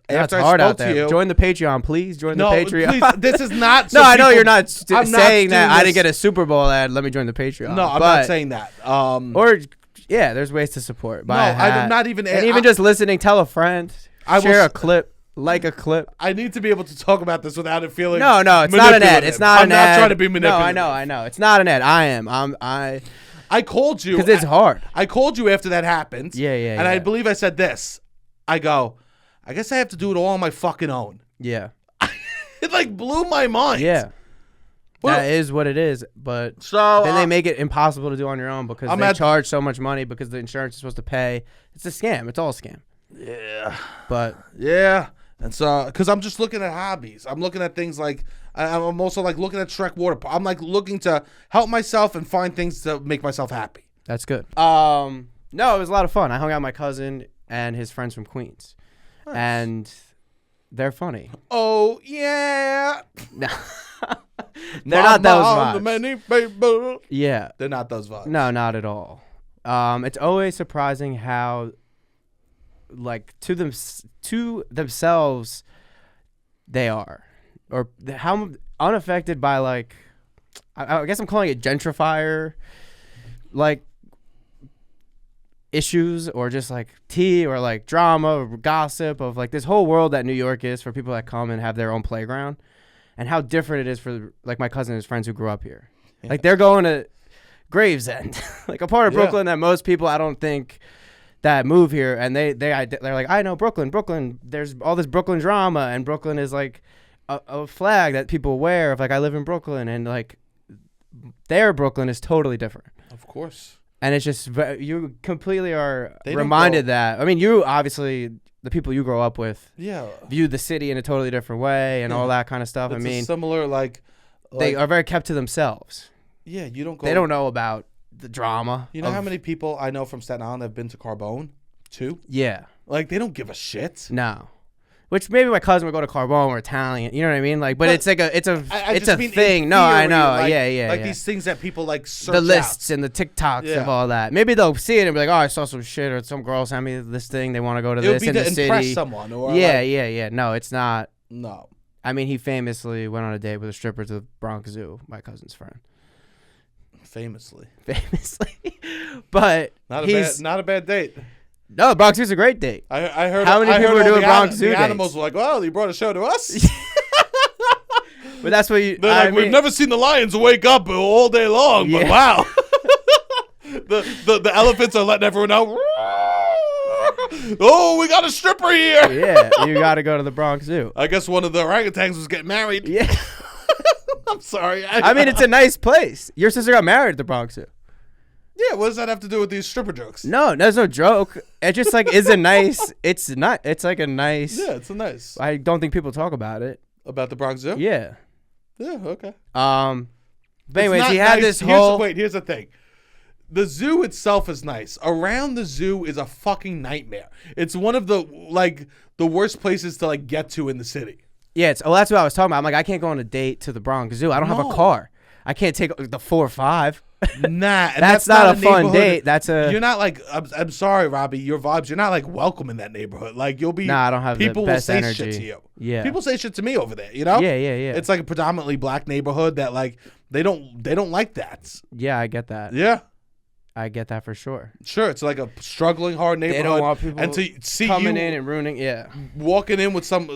it's I hard spoke out there. to you, Join the Patreon, please. Join the Patreon. Please, this is not. No, I know you're not I'm saying that. not I didn't get a Super Bowl ad. Let me join the Patreon. No, I'm not saying that. There's ways to support. I'm not even. And even just listening, tell a friend, share a clip. Like a clip. I need to be able to talk about this without it feeling. No, it's not an ad. It's not an ad. I'm not trying to be manipulative. No, I know. It's not an ad. I called you because it's hard. I called you after that happened. Yeah. And I believe I said this. I go, I guess I have to do it all on my fucking own. Yeah. It like blew my mind. Yeah. Well, that is what it is, but then they make it impossible to do on your own because they charge so much money because the insurance is supposed to pay. It's a scam. It's all a scam. Yeah. But yeah. And so, because I'm just looking at hobbies. I'm looking at things like, I'm also like looking at Shrek water. I'm like looking to help myself and find things to make myself happy. That's good. No, it was a lot of fun. I hung out with my cousin and his friends from Queens. Nice. And they're funny. Oh, yeah. No. They're not those vibes. Yeah. They're not those vibes. No, not at all. It's always surprising how like to themselves they are, or how unaffected by like I guess I'm calling it gentrifier. Like issues or just like tea or like drama or gossip of like this whole world that New York is for people that come and have their own playground, and how different it is for like my cousin and his friends who grew up here. Yeah. Like they're going to Gravesend, like a part of Brooklyn that most people I don't think that move here, and they're like, I know Brooklyn. There's all this Brooklyn drama, and Brooklyn is like a flag that people wear of like I live in Brooklyn, and like their Brooklyn is totally different. Of course. And it's just you completely are reminded that. I mean, you obviously the people you grow up with view the city in a totally different way and all that kind of stuff. It's I mean, similar like they are very kept to themselves. Yeah, you don't go. They don't know about the drama. You know how many people I know from Staten Island have been to Carbone too? Yeah. Like they don't give a shit. No. Which maybe my cousin would go to Carbone or Italian, you know what I mean? Like, but it's like it's a thing. No, I know. Like, yeah. These things that people like search the lists and the TikToks of all that. Maybe they'll see it and be like, oh, I saw some shit, or some girl sent me this thing. They want to go to this in the city. Impress someone, or yeah. No, it's not. No. I mean, he famously went on a date with a stripper to the Bronx Zoo. My cousin's friend. Famously, but not a bad date. No, the Bronx Zoo's a great date. I heard how many people were doing Bronx Zoo the dates? Animals were like, well, he brought a show to us. But that's what you. They're like, we've never seen the lions wake up all day long, but wow. the elephants are letting everyone know. Oh, we got a stripper here. Yeah, you got to go to the Bronx Zoo. I guess one of the orangutans was getting married. Yeah. I'm sorry. I mean, it's a nice place. Your sister got married at the Bronx Zoo. Yeah, what does that have to do with these stripper jokes? No, there's no joke. It just like is a nice. It's not. It's like a nice. Yeah, it's a nice. I don't think people talk about it. About the Bronx Zoo? Yeah. Yeah. Okay. But anyways, he had this whole. Here's the thing. The zoo itself is nice. Around the zoo is a fucking nightmare. It's one of the worst places to like get to in the city. Yeah, that's what I was talking about. I'm like, I can't go on a date to the Bronx Zoo. I don't have a car. I can't take the 4 or 5. Nah, and that's not a fun date. You're not like. I'm sorry, Robbie. Your vibes. You're not like welcome in that neighborhood. Like you'll be. Nah, I don't have people the best will say energy. shit to you. Yeah. People say shit to me over there. You know. Yeah. It's like a predominantly black neighborhood that like they don't like that. Yeah, I get that. Yeah. I get that for sure. Sure, it's like a struggling hard neighborhood. They don't want people and to see coming you in and ruining. Yeah, walking in with some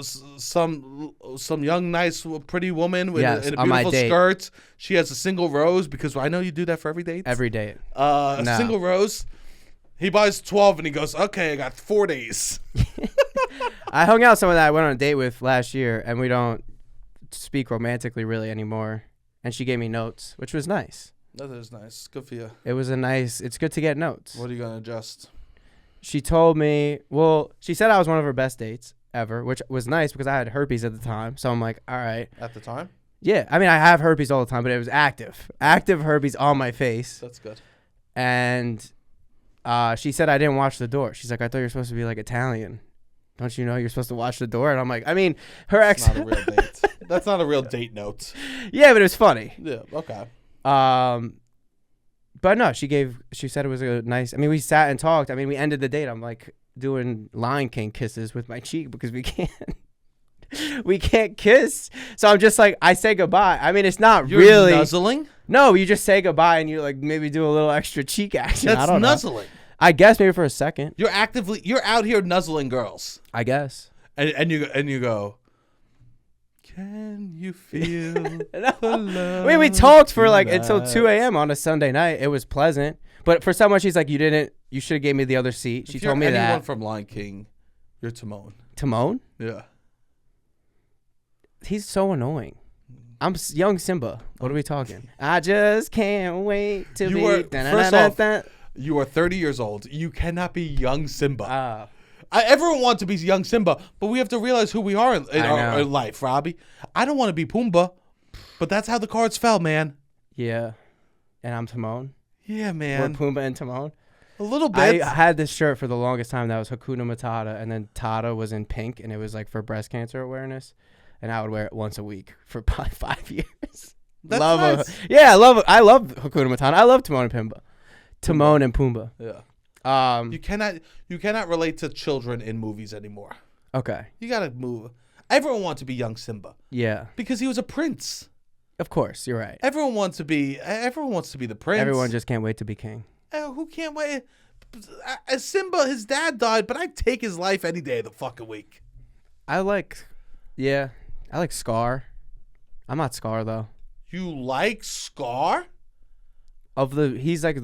young, nice, pretty woman with in a beautiful skirt. She has a single rose because I know you do that for every date. Every date. No. Single rose. He buys 12 and he goes, okay, I got 4 days. I hung out with someone that I went on a date with last year, and we don't speak romantically really anymore. And she gave me notes, which was nice. That is nice. Good for you. It was it's good to get notes. What are you going to adjust? She told me, she said I was one of her best dates ever, which was nice because I had herpes at the time. So I'm like, all right. At the time? Yeah. I mean, I have herpes all the time, but it was active herpes on my face. That's good. And she said I didn't watch the door. She's like, I thought you were supposed to be like Italian. Don't you know you're supposed to watch the door? And I'm like, I mean, her ex. That's not a real date. That's not a real date note. Yeah, but it was funny. Yeah. Okay. But no, she said it was a nice. I mean, we sat and talked. I mean, we ended the date. I'm like doing Lion King kisses with my cheek because we can't kiss. So I'm just like, I say goodbye. I mean, it's not You're really nuzzling. No, you just say goodbye and you like maybe do a little extra cheek action. That's I don't nuzzling. know. I guess maybe for a second. You're out here nuzzling girls. I guess. And you go. Can you feel the love? I mean, we talked for like until 2 a.m. on a Sunday night. It was pleasant. But for someone, she's like, you should have gave me the other seat. She told me that. Anyone from Lion King, you're Timon. Timon? Yeah. He's so annoying. I'm young Simba. What are we talking? I just can't wait to be. First off, you are 30 years old. You cannot be young Simba. Everyone wants to be young Simba, but we have to realize who we are in our life, Robbie. I don't want to be Pumbaa, but that's how the cards fell, man. Yeah. And I'm Timon. Yeah, man. We're Pumbaa and Timon. A little bit. I had this shirt for the longest time that was Hakuna Matata, and then Tata was in pink, and it was like for breast cancer awareness. And I would wear it once a week for probably 5 years. That's nice. I love Hakuna Matata. I love Timon and Pumbaa. Timon and Pumbaa. Yeah. You cannot relate to children in movies anymore. Okay. You gotta move. Everyone wants to be young Simba. Yeah. Because he was a prince. Of course, you're right. Everyone wants to be the prince. Everyone just can't wait to be king. Who can't wait? Simba, his dad died, but I'd take his life any day of the fucking week. I like Scar. I'm not Scar though. You like Scar? He's like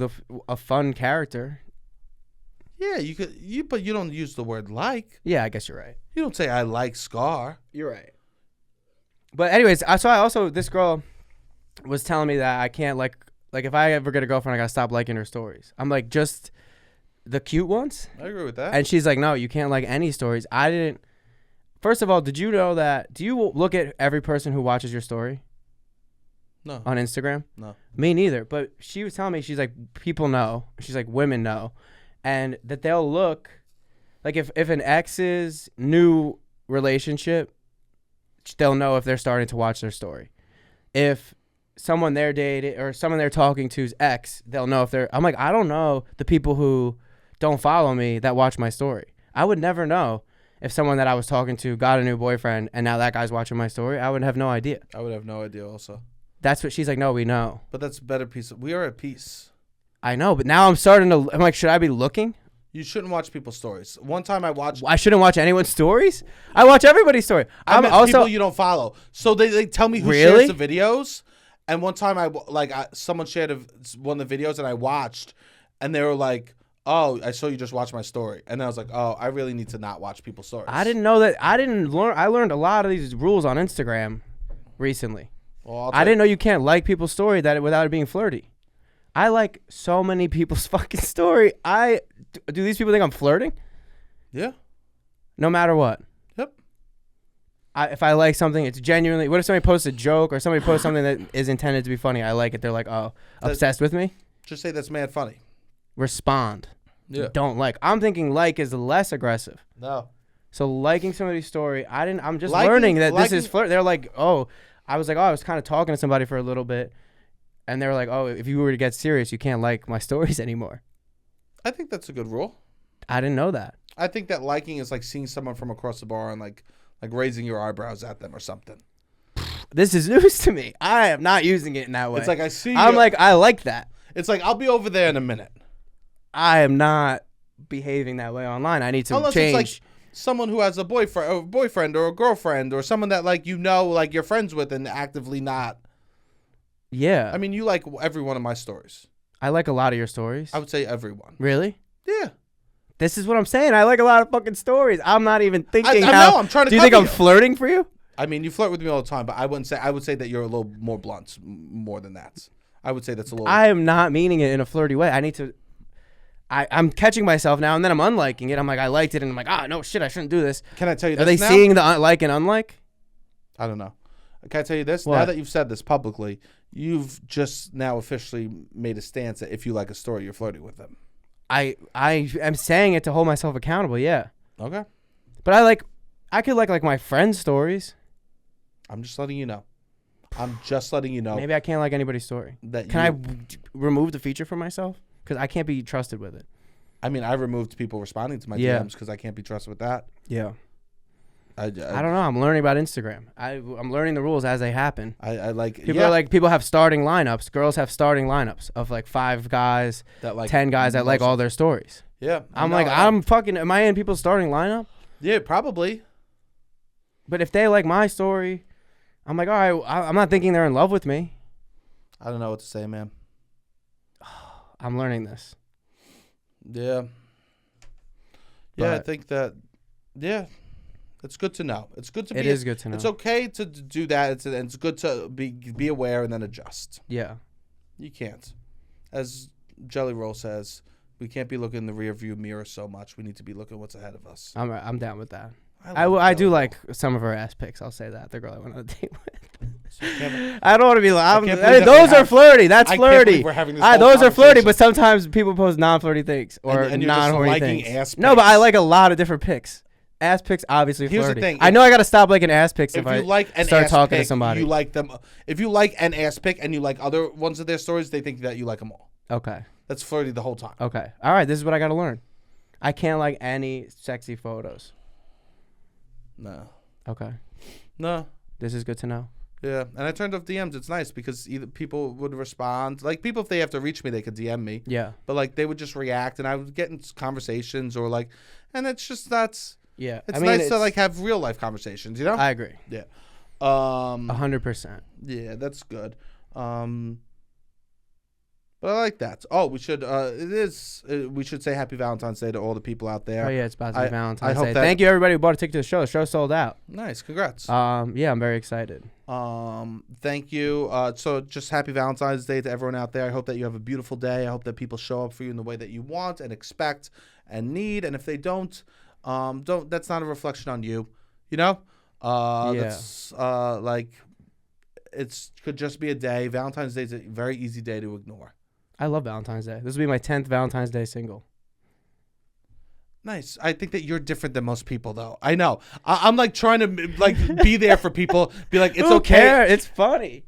a fun character. Yeah, but you don't use the word like. Yeah, I guess you're right. You don't say I like Scar. You're right. But anyways, this girl was telling me that I can't like if I ever get a girlfriend, I gotta stop liking her stories. I'm like, just the cute ones. I agree with that. And she's like, no, you can't like any stories. I didn't. First of all, did you know that? Do you look at every person who watches your story? No. On Instagram? No. Me neither. But she was telling me, she's like, people know. She's like, women know. And that they'll look, like if an ex's new relationship, they'll know if they're starting to watch their story. If someone they're dating or someone they're talking to's ex, they'll know if they're, I'm like, I don't know the people who don't follow me that watch my story. I would never know if someone that I was talking to got a new boyfriend and now that guy's watching my story. I would have no idea. I would have no idea also. That's what she's like, no, we know. But that's a better piece. We are at peace. I know, but now I'm like, should I be looking? You shouldn't watch people's stories. One time I watched. I shouldn't watch anyone's stories? I watch everybody's story. I'm also people you don't follow. So they tell me who really? shares the videos. And one time someone shared one of the videos that I watched, and they were like, "Oh, I saw you just watch my story," and I was like, "Oh, I really need to not watch people's stories." I didn't know that. I learned a lot of these rules on Instagram recently. Well, I didn't know you can't like people's story without it being flirty. I like so many people's fucking story. Do these people think I'm flirting? Yeah. No matter what. Yep. If I like something, it's genuinely. What if somebody posts a joke or somebody posts something that is intended to be funny? I like it. They're like, oh, obsessed with me. Just say that's mad funny. Respond. Yeah. Don't like. I'm thinking like is less aggressive. No. So liking somebody's story, I'm just learning that this is flirt. They're like, oh, I was kind of talking to somebody for a little bit, and they were like, oh, if you were to get serious, you can't like my stories anymore. I think that's a good rule. I didn't know that. I think that liking is like seeing someone from across the bar and like raising your eyebrows at them or something. This is news to me. I am not using it in that way. It's like I see. I'm like, I like that. It's like I'll be over there in a minute. I am not behaving that way online. I need to Unless change. It's like someone who has a boyfriend or a girlfriend or someone that like like you're friends with and actively not. Yeah. I mean, you like every one of my stories. I like a lot of your stories. I would say everyone. Really? Yeah. This is what I'm saying. I like a lot of fucking stories. I'm not even thinking I know. I'm trying to. Do you think I'm flirting for you? I mean, you flirt with me all the time, but I wouldn't say. I would say that you're a little more blunt, more than that. I would say that's a little. I am not meaning it in a flirty way. I need to. I'm catching myself now, and then I'm unliking it. I'm like, I liked it, and I'm like, no shit, I shouldn't do this. Can I tell you this? Are they now? seeing the like and unlike? I don't know. Can I tell you this? What? Now that you've said this publicly, you've just now officially made a stance that if you like a story, you're flirting with them. I am saying it to hold myself accountable, yeah. Okay. But I could like my friends' stories. I'm just letting you know. I'm just letting you know. Maybe I can't like anybody's story. Can I remove the feature for myself? Because I can't be trusted with it. I mean, I removed people responding to my DMs because I can't be trusted with that. Yeah. I don't know. I'm learning about Instagram. I'm learning the rules as they happen. I like people are like people have starting lineups. Girls have starting lineups of like 5 guys, that like 10 guys that like all their stories. Yeah. I'm am I in people's starting lineup? Yeah, probably. But if they like my story, I'm like, all right, I'm not thinking they're in love with me. I don't know what to say, man. I'm learning this. Yeah. Yeah, I think that. Yeah. It's good to know. It's good to be. It is good to know. It's okay to do that. It's good to be aware and then adjust. Yeah. You can't. As Jelly Roll says, we can't be looking in the rear view mirror so much. We need to be looking what's ahead of us. I'm down with that. I do like some of her ass pics. I'll say that. The girl I went on a date with. I don't want to be like, those are flirty. That's flirty. We're having this those are flirty, but sometimes people post non-flirty things or non-horny things. Ass pics. No, but I like a lot of different pics. Ass pics, obviously flirty. Here's the thing. I know I got to stop liking ass pics if you like an start ass talking pic, to somebody. You like them. If you like an ass pic and you like other ones of their stories, they think that you like them all. Okay. That's flirty the whole time. Okay. All right. This is what I got to learn. I can't like any sexy photos. No. Okay. No. This is good to know. Yeah, and I turned off DMs. It's nice because either people would respond. Like, people, if they have to reach me, they could DM me. Yeah. But, like, they would just react, and I would get in conversations or, like, and it's just that's. Yeah. It's nice to, like, have real life conversations, you know? I agree. Yeah. 100%. Yeah, that's good. But I like that. Oh, we should we should say Happy Valentine's Day to all the people out there. Oh yeah, it's about to be Valentine's hope Day. that- Thank you everybody who bought a ticket to the show. The show sold out. Nice, congrats. Yeah, I'm very excited. Thank you. So just Happy Valentine's Day to everyone out there. I hope that you have a beautiful day. I hope that people show up for you in the way that you want and expect and need. And if they don't, that's not a reflection on you. You know? That's like, it's could just be a day. Valentine's Day is a very easy day to ignore. I love Valentine's Day. This will be my 10th Valentine's Day single. Nice. I think that you're different than most people, though. I know. I'm like trying to like be there for people. Be like, it's Who okay. cares? It's funny.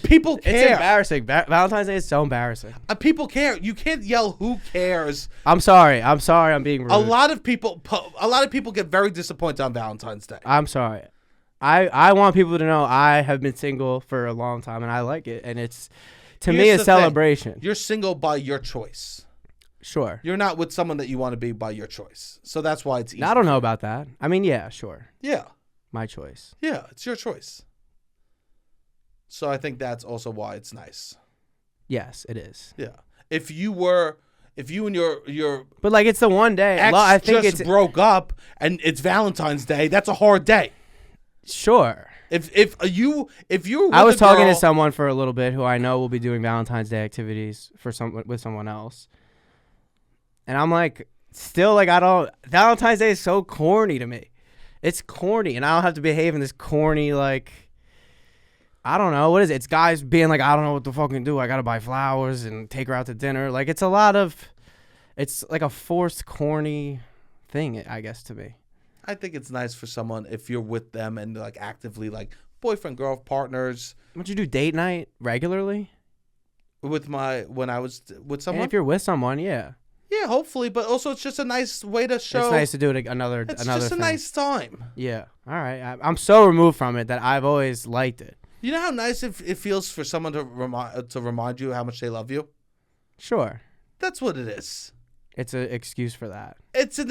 People care. It's embarrassing. Valentine's Day is so embarrassing. People care. You can't yell "Who cares?" I'm sorry. I'm being rude. A lot of people get very disappointed on Valentine's Day. I'm sorry. I want people to know I have been single for a long time and I like it, and it's to me a celebration. You're single by your choice. Sure. You're not with someone that you want to be by your choice. So that's why it's easy. I don't know about that. I mean, yeah, sure. Yeah. My choice. Yeah, it's your choice. So I think that's also why it's nice. Yes, it is. Yeah. If you and your But like it's the one day. ex I think just broke up and it's Valentine's Day, that's a hard day. Sure. If you're with I was a talking girl, to someone for a little bit who I know will be doing Valentine's Day activities with someone else. And I'm like, still like Valentine's Day is so corny to me. It's corny and I don't have to behave in this corny like I don't know, what is it? It's guys being like, I don't know what to fucking do. I got to buy flowers and take her out to dinner. Like it's like a forced corny thing, I guess, to me. I think it's nice for someone if you're with them and like actively like boyfriend, girl, partners. Would you do date night regularly? When I was with someone? And if you're with someone, yeah. Yeah, hopefully, but also it's just a nice way to show. It's nice to do it another It's another just a thing. nice time. Yeah. All right. I'm so removed from it that I've always liked it. You know how nice it feels for someone to remind you how much they love you? Sure. That's what it is. It's an excuse for that. It's an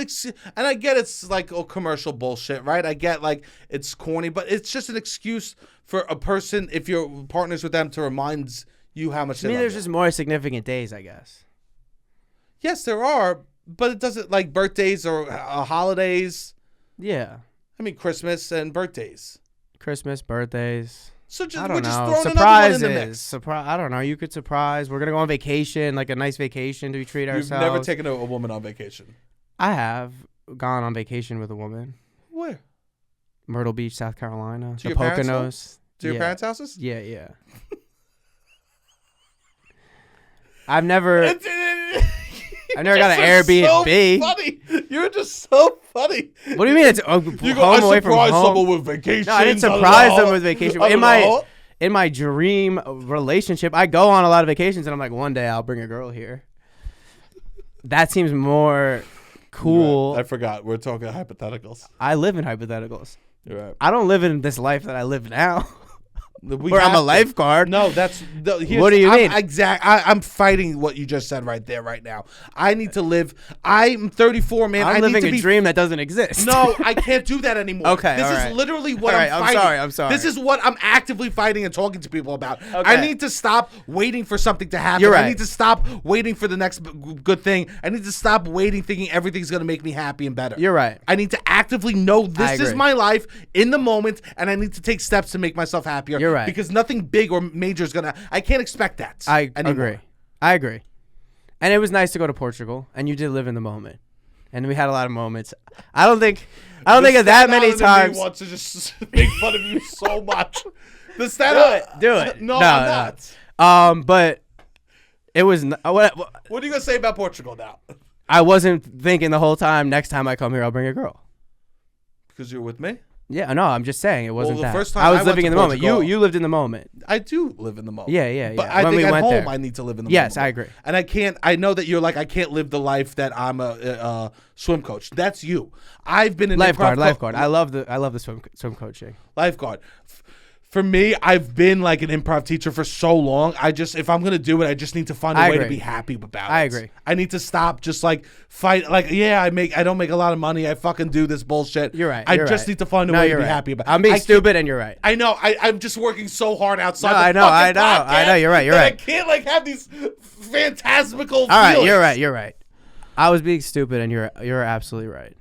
and I get it's like commercial bullshit, right? I get like it's corny, but it's just an excuse for a person, if you're partners with them, to remind you how much they love there's you. just more significant days, I guess. Yes, there are, but it doesn't like birthdays or holidays. Yeah. I mean, Christmas and birthdays. Christmas, birthdays. So I we're don't just know. throwing another one in the mix. Surprise. I don't know. You could surprise. We're gonna go on vacation, like a nice vacation to treat You've ourselves. never taken a woman on vacation. I have gone on vacation with a woman. Where? Myrtle Beach, South Carolina. To The your parents' Poconos. house? To your parents' houses? Yeah, yeah. I've never got an Airbnb. So funny. You're just so funny. What do you mean? It's home away from home? Someone with vacation. No, I didn't surprise them with vacation. In my dream relationship, I go on a lot of vacations, and I'm like, one day I'll bring a girl here. That seems more cool. Right. I forgot. We're talking hypotheticals. I live in hypotheticals. You're right. I don't live in this life that I live now. Where I'm a lifeguard. No, what do you mean? I'm fighting what you just said right there, right now. I need to live. I'm 34, man. I'm living a dream that doesn't exist. No, I can't do that anymore. Okay, this all is literally what all I'm right, fighting. I'm sorry. This is what I'm actively fighting and talking to people about. Okay. I need to stop waiting for something to happen. You're right. I need to stop waiting for the next good thing. I need to stop waiting, thinking everything's gonna make me happy and better. You're right. I need to actively know this is agree. my life in the moment, and I need to take steps to make myself happier. You're right. Because nothing big or major is gonna. I can't expect that. I anymore. agree. And it was nice to go to Portugal, and you did live in the moment, and we had a lot of moments. I don't think of that many times. Wants to just make fun of you so much. The Do it. No, I'm not. But it was What are you gonna say about Portugal now? I wasn't thinking the whole time. Next time I come here, I'll bring a girl. Because you're with me. Yeah, no, I'm just saying it wasn't the that. first time I was I went living to in the moment. Portugal- You lived in the moment. I do live in the moment. Yeah. But I when think we at went home there. I need to live in the Yes, moment. I agree. And I can't. I know that you're like I can't live the life that I'm a swim coach. That's you. I've been in Lifeguard. I love the swim coaching. Lifeguard. For me, I've been like an improv teacher for so long. If I'm gonna do it, I just need to find a way to be happy about it. I agree. I need to stop just like fight. Like, yeah, I don't make a lot of money. I fucking do this bullshit. You're right. I just need to find a way to be happy about it. I'm being stupid, and you're right. I know. I'm just working so hard outside. No, I know. You're right. I can't like have these phantasmical. All right, you're right. I was being stupid, and you're absolutely right.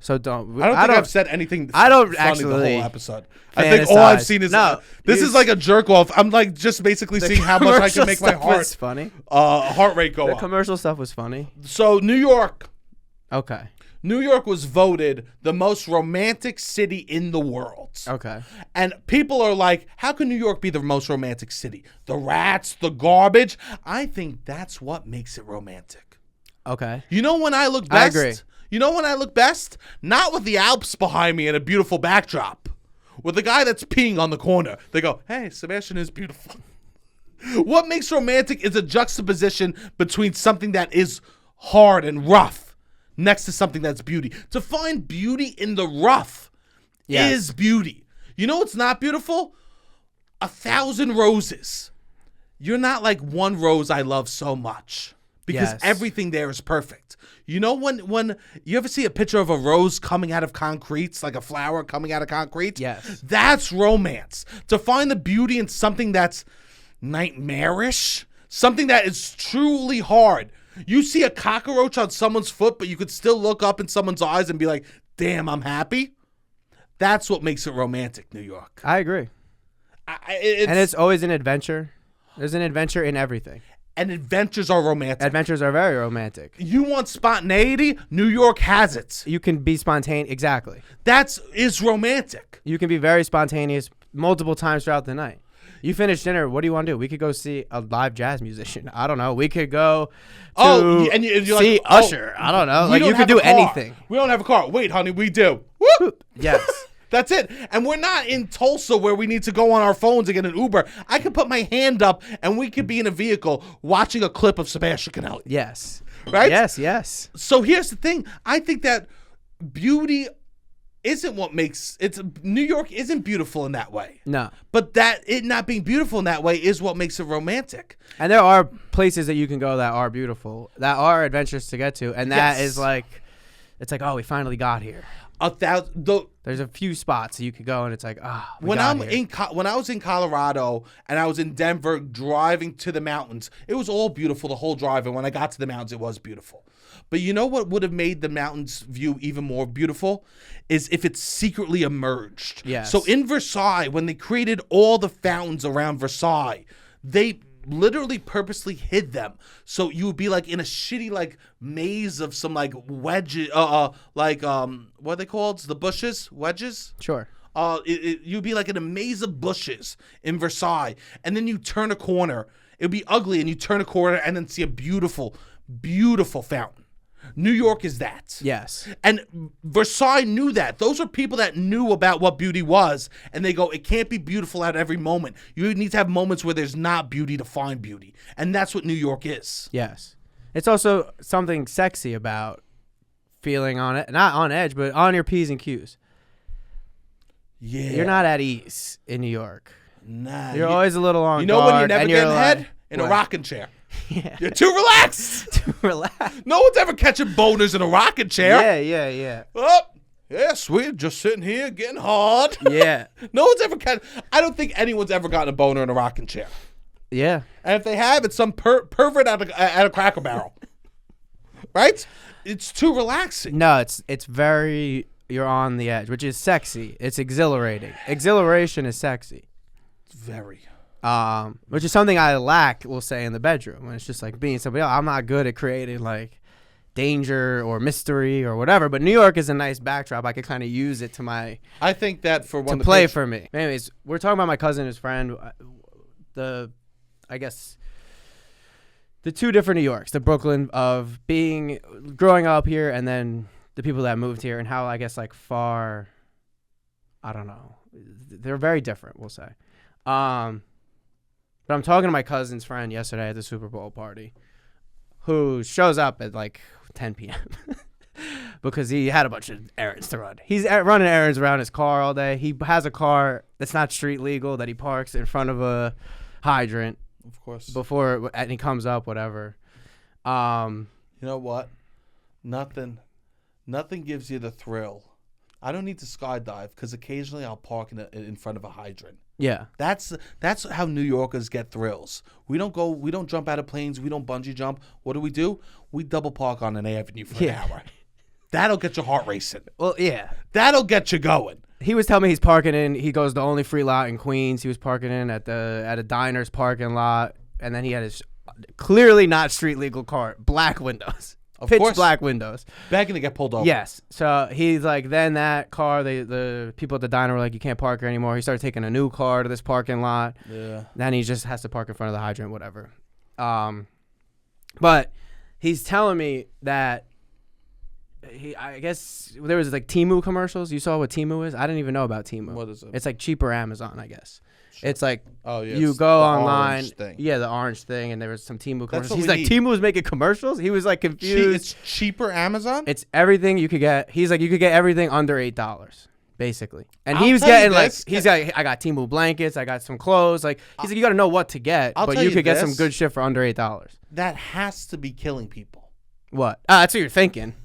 So don't. I don't think I've said anything. I don't funny actually. The whole episode. I think all I've seen is this is like a jerk off. I'm like just basically seeing how much I can make my heart rate go up. The commercial stuff was funny. So New York. Okay. New York was voted the most romantic city in the world. Okay. And people are like, how can New York be the most romantic city? The rats, the garbage. I think that's what makes it romantic. Okay. You know when I look best? I agree. You know when I look best? Not with the Alps behind me and a beautiful backdrop. With the guy that's peeing on the corner. They go, hey, Sebastian is beautiful. What makes romantic is a juxtaposition between something that is hard and rough next to something that's beauty. To find beauty in the rough is beauty. You know what's not beautiful? 1,000 roses. You're not like one rose I love so much. Because everything there is perfect. You know when you ever see a picture of a rose coming out of concrete, like a flower coming out of concrete? Yes. That's romance. To find the beauty in something that's nightmarish, something that is truly hard. You see a cockroach on someone's foot, but you could still look up in someone's eyes and be like, damn, I'm happy. That's what makes it romantic, New York. I agree. And it's always an adventure. There's an adventure in everything. And adventures are romantic. Adventures are very romantic. You want spontaneity? New York has it. You can be spontaneous. Exactly. Is romantic. You can be very spontaneous multiple times throughout the night. You finish dinner. What do you want to do? We could go see a live jazz musician. I don't know. We could go to see Usher. I don't know. Like you could do anything. We don't have a car. Wait, honey, we do. Woo! Yes. That's it. And we're not in Tulsa where we need to go on our phones and get an Uber. I could put my hand up and we could be in a vehicle watching a clip of Sebastian Conelli. Yes. Right? Yes. So here's the thing. I think that beauty isn't what makes New York isn't beautiful in that way. No. But that it not being beautiful in that way is what makes it romantic. And there are places that you can go that are beautiful, that are adventurous to get to, and that is like, it's like, oh, we finally got here. There's a few spots you could go, and it's like, when I was in Colorado and I was in Denver driving to the mountains, it was all beautiful the whole drive. And when I got to the mountains, it was beautiful. But you know what would have made the mountains view even more beautiful is if it secretly emerged. Yes. So in Versailles, when they created all the fountains around Versailles, they literally purposely hid them, so you would be like in a shitty like maze of some like wedges, what are they called? The bushes, wedges. Sure. You'd be like in a maze of bushes in Versailles, and then you turn a corner. It'd be ugly, and you turn a corner and then see a beautiful, beautiful fountain. New York is that. Yes. And Versailles knew that. Those are people that knew about what beauty was. And they go, it can't be beautiful at every moment. You need to have moments where there's not beauty to find beauty. And that's what New York is. Yes. It's also something sexy about feeling on it, not on edge, but on your P's and Q's. Yeah. You're not at ease in New York. Nah. You're always a little on guard. You know when you're never getting head? Like, in a rocking chair. Yeah. You're too relaxed. Too relaxed. No one's ever catching boners in a rocking chair. Yeah. Oh, yeah, sweet. Just sitting here getting hard. Yeah. No one's ever I don't think anyone's ever gotten a boner in a rocking chair. Yeah. And if they have, it's some pervert at a Cracker Barrel. Right? It's too relaxing. No, it's very, you're on the edge, which is sexy. It's exhilarating. Exhilaration is sexy. It's very. Which is something I lack, we'll say, in the bedroom. When it's just like being somebody else. I'm not good at creating like danger or mystery or whatever. But New York is a nice backdrop. I could kind of use it to my. I think that for one to play for me. Anyways, we're talking about my cousin and his friend. I guess the two different New Yorks, the Brooklyn of growing up here, and then the people that moved here, and how I guess like far. I don't know. They're very different, we'll say. But I'm talking to my cousin's friend yesterday at the Super Bowl party, who shows up at like 10 p.m. because he had a bunch of errands to run. He's running errands around his car all day. He has a car that's not street legal that he parks in front of a hydrant. Of course. And he comes up, whatever. You know what? Nothing gives you the thrill. I don't need to skydive because occasionally I'll park in front of a hydrant. Yeah. That's how New Yorkers get thrills. We don't jump out of planes. We don't bungee jump. What do? We double park on an avenue for an hour. That'll get your heart racing. Well, yeah. That'll get you going. He was telling me he's parking in. He goes the only free lot in Queens. He was parking in at a diner's parking lot, and then he had his clearly not street legal car, black windows, pitch black windows, begging to get pulled over. Yes. So he's like, then that car, the people at the diner were like, you can't park here anymore. He started taking a new car to this parking lot. Yeah. Then he just has to park in front of the hydrant, whatever. But he's telling me that. I guess there was like Temu commercials. You saw what Temu is? I didn't even know about Temu. What is it? It's like cheaper Amazon, I guess. Sure. It's like you it's go online. Thing. Yeah, the orange thing, and there was some Temu commercials. He's like, Temu was making commercials. He was like confused. It's cheaper Amazon? It's everything you could get. He's like, you could get everything under $8, basically. And he was getting like, I got Temu blankets. I got some clothes. Like, he's like, you got to know what to get, but you could get some good shit for under $8. That has to be killing people. What? That's what you're thinking.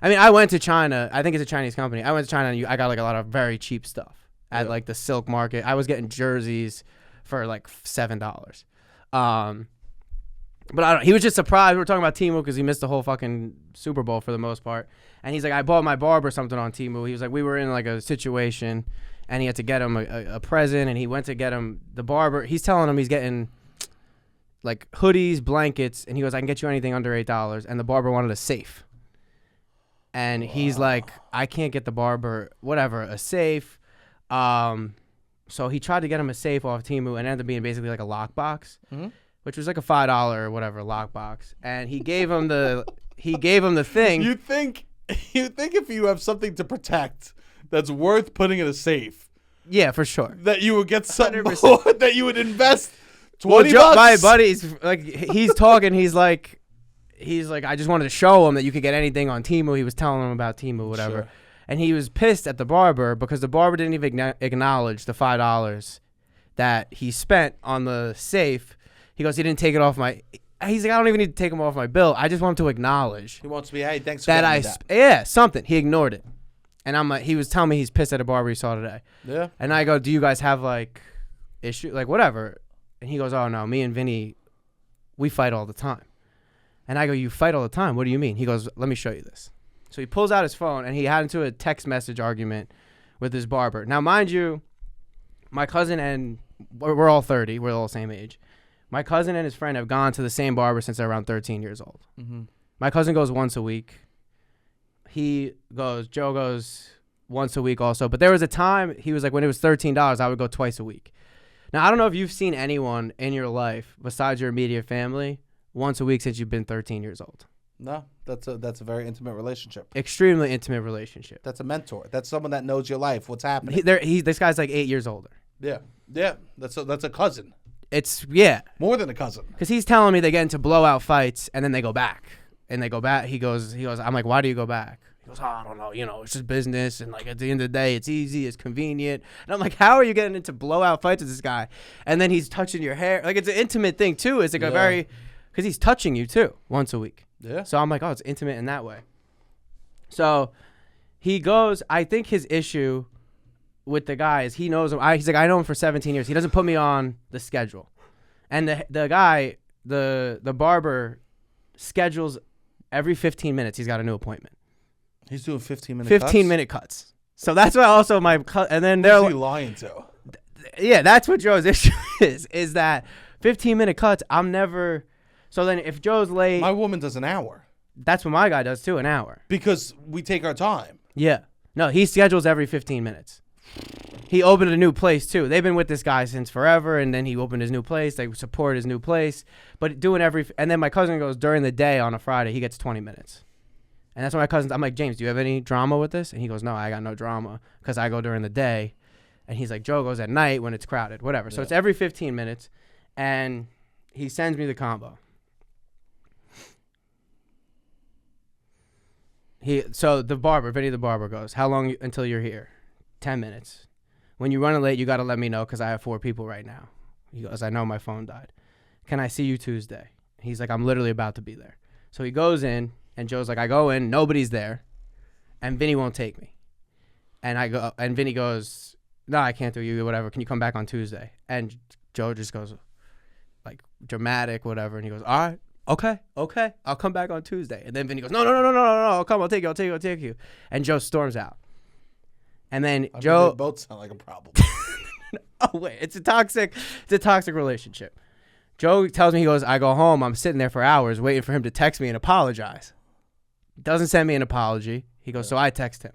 I mean, I went to China. I think it's a Chinese company. I went to China and I got like a lot of very cheap stuff at like the silk market. I was getting jerseys for like $7. But I don't. He was just surprised. We were talking about Temu because he missed the whole fucking Super Bowl for the most part. And he's like, I bought my barber something on Temu. He was like, we were in like a situation and he had to get him a present, and he went to get him the barber. He's telling him he's getting like hoodies, blankets, and he goes, I can get you anything under $8. And the barber wanted a safe. And he's like, I can't get the barber, whatever, a safe. So he tried to get him a safe off Temu, and it ended up being basically like a lockbox, which was like a $5 or whatever lockbox. And he gave him the thing. You think if you have something to protect that's worth putting in a safe, yeah, for sure, that you would get something more, that you would invest $20. My buddy's like, he's talking. He's like, I just wanted to show him that you could get anything on Temu. He was telling him about Temu, whatever. Sure. And he was pissed at the barber because the barber didn't even acknowledge the $5 that he spent on the safe. He goes, he didn't take it off my. He's like, I don't even need to take him off my bill. I just want him to acknowledge. He wants to be, hey, thanks for that. Yeah, something. He ignored it. And I'm like, he was telling me he's pissed at a barber he saw today. Yeah. And I go, do you guys have like issue, like whatever? And he goes, oh no, me and Vinny, we fight all the time. And I go, you fight all the time? What do you mean? He goes, let me show you this. So he pulls out his phone, and he had into a text message argument with his barber. Now, mind you, my cousin and we're all 30. We're all the same age. My cousin and his friend have gone to the same barber since they're around 13 years old. Mm-hmm. My cousin goes once a week. Joe goes once a week also. But there was a time, he was like, when it was $13, I would go twice a week. Now, I don't know if you've seen anyone in your life besides your immediate family once a week since you've been 13 years old. No, that's a very intimate relationship. Extremely intimate relationship. That's a mentor. That's someone that knows your life, what's happening. This guy's like 8 years older. Yeah. That's a cousin. It's more than a cousin. Because he's telling me they get into blowout fights and then they go back. He goes. I'm like, why do you go back? He goes, oh, I don't know. It's just business, and like at the end of the day, it's easy, it's convenient. And I'm like, how are you getting into blowout fights with this guy? And then he's touching your hair. Like, it's an intimate thing too. It's like a very, because he's touching you too once a week. Yeah. So I'm like, oh, it's intimate in that way. So he goes, I think his issue with the guy is he knows him. He's like, I know him for 17 years. He doesn't put me on the schedule. And the guy, the barber, schedules every 15 minutes. He's got a new appointment. He's doing 15-minute cuts. So that's why also and then they're he lying to. Yeah, that's what Joe's issue is that 15-minute cuts. I'm never. So then if Joe's late. My woman does an hour. That's what my guy does too, an hour. Because we take our time. Yeah. No, he schedules every 15 minutes. He opened a new place too. They've been with this guy since forever, and then he opened his new place. They support his new place. But and then my cousin goes during the day on a Friday, he gets 20 minutes. And that's why my cousin's, I'm like, James, do you have any drama with this? And he goes, no, I got no drama because I go during the day. And he's like, Joe goes at night when it's crowded, whatever. So it's every 15 minutes. And he sends me the combo. So the barber, Vinny the barber goes, how long until you're here? 10 minutes. When you're running late, you got to let me know because I have 4 people right now. He goes, I know my phone died. Can I see you Tuesday? He's like, I'm literally about to be there. So he goes in, and Joe's like, I go in, nobody's there, and Vinny won't take me. And Vinny goes, no, I can't do you, whatever. Can you come back on Tuesday? And Joe just goes, like, dramatic, whatever. And he goes, all right, okay, I'll come back on Tuesday. And then Vinny goes, no, I'll come, I'll take you. And Joe storms out. And then Joe, they both sound like a problem. oh wait, it's a toxic relationship. Joe tells me, he goes, I go home, I'm sitting there for hours waiting for him to text me and apologize. Doesn't send me an apology. He goes, so I text him.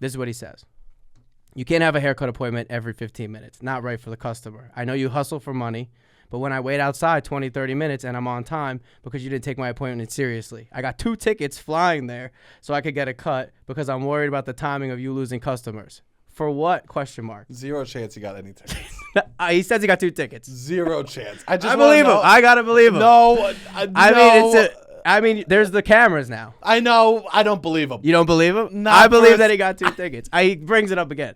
This is what he says. You can't have a haircut appointment every 15 minutes. Not right for the customer. I know you hustle for money, but when I wait outside 20, 30 minutes and I'm on time because you didn't take my appointment seriously. I got 2 tickets flying there so I could get a cut because I'm worried about the timing of you losing customers. For what? Question mark. 0 chance he got any tickets. He says he got 2 tickets. 0 chance. I believe him. I gotta believe him. No. I mean, there's the cameras now. I know. I don't believe him. You don't believe him? Not I believe that he got 2 tickets. He brings it up again.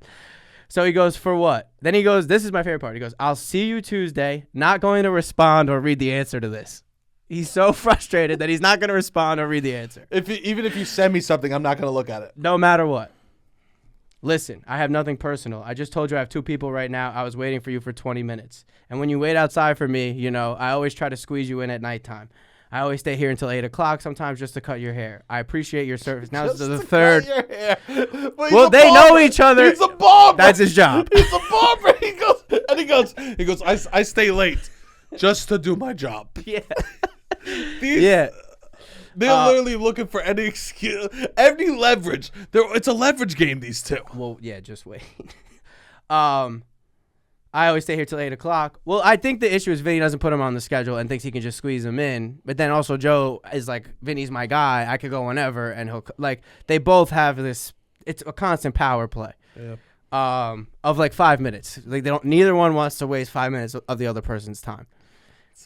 So he goes, for what? Then he goes, this is my favorite part. He goes, I'll see you Tuesday. Not going to respond or read the answer to this. He's so frustrated that he's not going to respond or read the answer. Even if you send me something, I'm not going to look at it. No matter what. Listen, I have nothing personal. I just told you I have 2 people right now. I was waiting for you for 20 minutes. And when you wait outside for me, you know, I always try to squeeze you in at nighttime. I always stay here until 8 o'clock, sometimes just to cut your hair. I appreciate your service. Now this is the third. Well, they know each other. He's a barber. That's his job. He's a barber. He goes, I stay late just to do my job. Yeah. They're literally looking for any excuse, any leverage. It's a leverage game, these two. Well, yeah, just wait. I always stay here till 8 o'clock. Well, I think the issue is Vinny doesn't put him on the schedule and thinks he can just squeeze him in. But then also Joe is like, Vinny's my guy. I could go whenever, and he'll like. They both have this. It's a constant power play. Yeah. Of like 5 minutes. Like neither one wants to waste 5 minutes of the other person's time.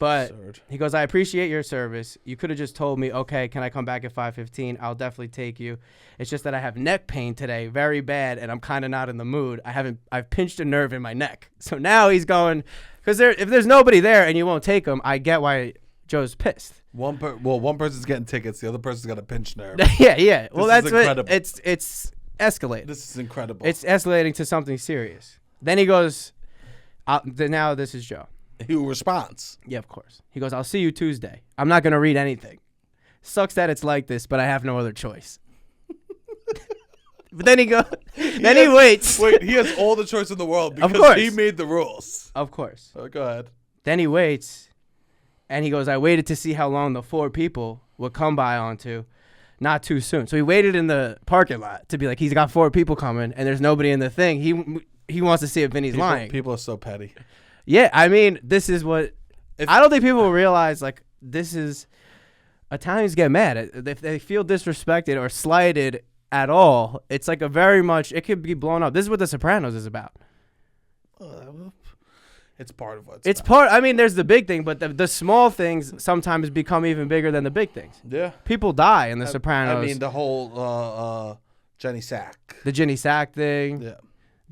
But absurd. He goes, I appreciate your service. You could have just told me, okay, can I come back at 5:15? I'll definitely take you. It's just that I have neck pain today, very bad, and I'm kind of not in the mood. I've pinched a nerve in my neck. So now he's going, because if there's nobody there and you won't take him, I get why Joe's pissed. One person's getting tickets, the other person's got a pinched nerve. Yeah. Well, that's incredible. What it's escalated. This is incredible. It's escalating to something serious. Then he goes, now this is Joe. Who responds? Yeah, of course. He goes, I'll see you Tuesday. I'm not going to read anything. Sucks that it's like this, but I have no other choice. But then he waits. Wait, he has all the choice in the world because he made the rules. Of course. Oh, go ahead. Then he waits, and he goes, I waited to see how long the 4 people would come by onto. Not too soon. So he waited in the parking lot to be like, he's got 4 people coming, and there's nobody in the thing. He wants to see if Vinny's lying. People are so petty. Yeah, I mean, this is what I don't think people realize. Like, this is Italians get mad if they feel disrespected or slighted at all. It's like it could be blown up. This is what The Sopranos is about. It's part of what it's part. I mean, there's the big thing, but the small things sometimes become even bigger than the big things. Yeah, people die in The Sopranos. I mean, the whole Jenny Sack, the Jenny Sack thing. Yeah.